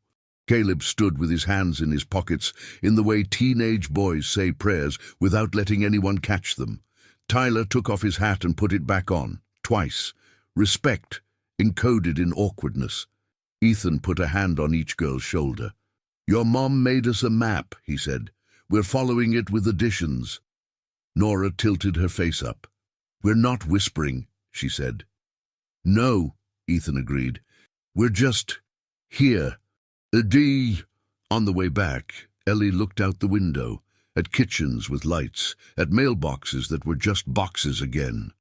Caleb stood with his hands in his pockets in the way teenage boys say prayers without letting anyone catch them. Tyler took off his hat and put it back on, twice. Respect, encoded in awkwardness. Ethan put a hand on each girl's shoulder. "Your mom made us a map," he said. "We're following it with additions." Nora tilted her face up. "We're not whispering," she said. "No," Ethan agreed. "We're just here." On the way back, Ellie looked out the window. at kitchens with lights, at mailboxes that were just boxes again.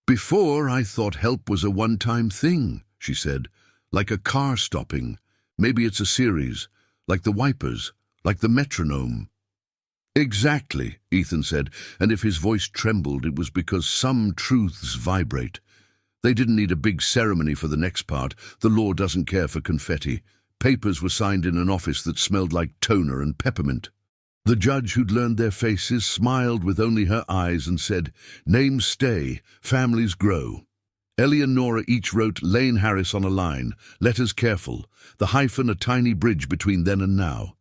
"Before, I thought help was a one-time thing," she said, "like a car stopping. Maybe it's a series, like the wipers, like the metronome." "Exactly," Ethan said, and if his voice trembled, it was because some truths vibrate. They didn't need a big ceremony for the next part. The law doesn't care for confetti. Papers were signed in an office that smelled like toner and peppermint. The judge, who'd learned their faces, smiled with only her eyes and said, "Names stay, families grow." Ellie and Nora each wrote Lane Harris on a line, letters careful, the hyphen a tiny bridge between then and now.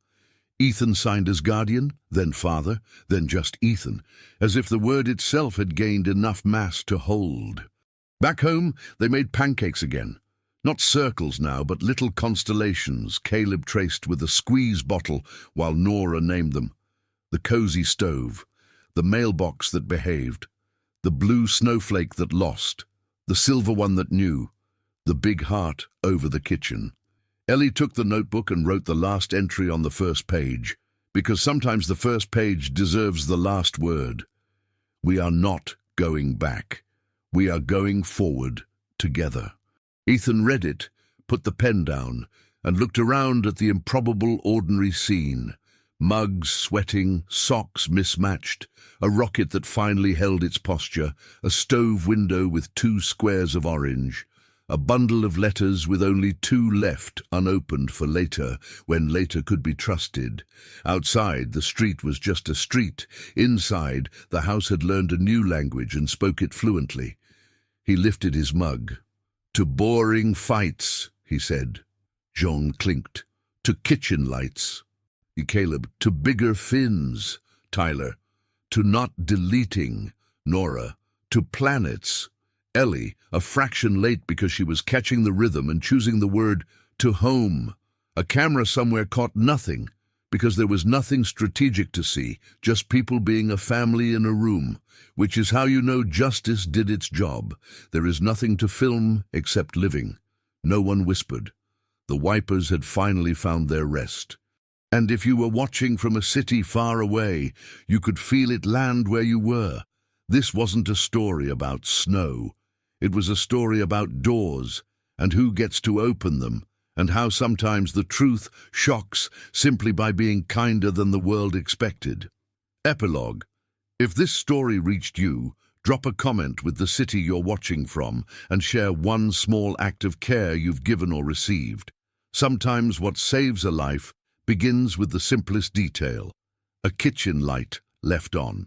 Ethan signed as guardian, then father, then just Ethan, as if the word itself had gained enough mass to hold. Back home, they made pancakes again. Not circles now, but little constellations, Caleb traced with a squeeze bottle while Nora named them. The cozy stove, the mailbox that behaved, the blue snowflake that lost, the silver one that knew, the big heart over the kitchen. Ellie took the notebook and wrote the last entry on the first page, because sometimes the first page deserves the last word. "We are not going back. We are going forward together." Ethan read it, put the pen down, and looked around at the improbable ordinary scene. Mugs sweating, socks mismatched, a rocket that finally held its posture, a stove window with 2 squares of orange, a bundle of letters with only 2 left unopened for later, when later could be trusted. Outside, the street was just a street. Inside, the house had learned a new language and spoke it fluently. He lifted his mug. "To boring fights," he said. Jean clinked. "To kitchen lights." Caleb, "To bigger fins." Tyler, "To not deleting." Nora, "To planets." Ellie, a fraction late because she was catching the rhythm and choosing the word "to home." A camera somewhere caught nothing, because there was nothing strategic to see, just people being a family in a room, which is how you know justice did its job. There is nothing to film except living. No one whispered. The wipers had finally found their rest. And if you were watching from a city far away, you could feel it land where you were. This wasn't a story about snow. It was a story about doors, and who gets to open them, and how sometimes the truth shocks simply by being kinder than the world expected. Epilogue. If this story reached you, drop a comment with the city you're watching from and share one small act of care you've given or received. Sometimes what saves a life begins with the simplest detail: a kitchen light left on.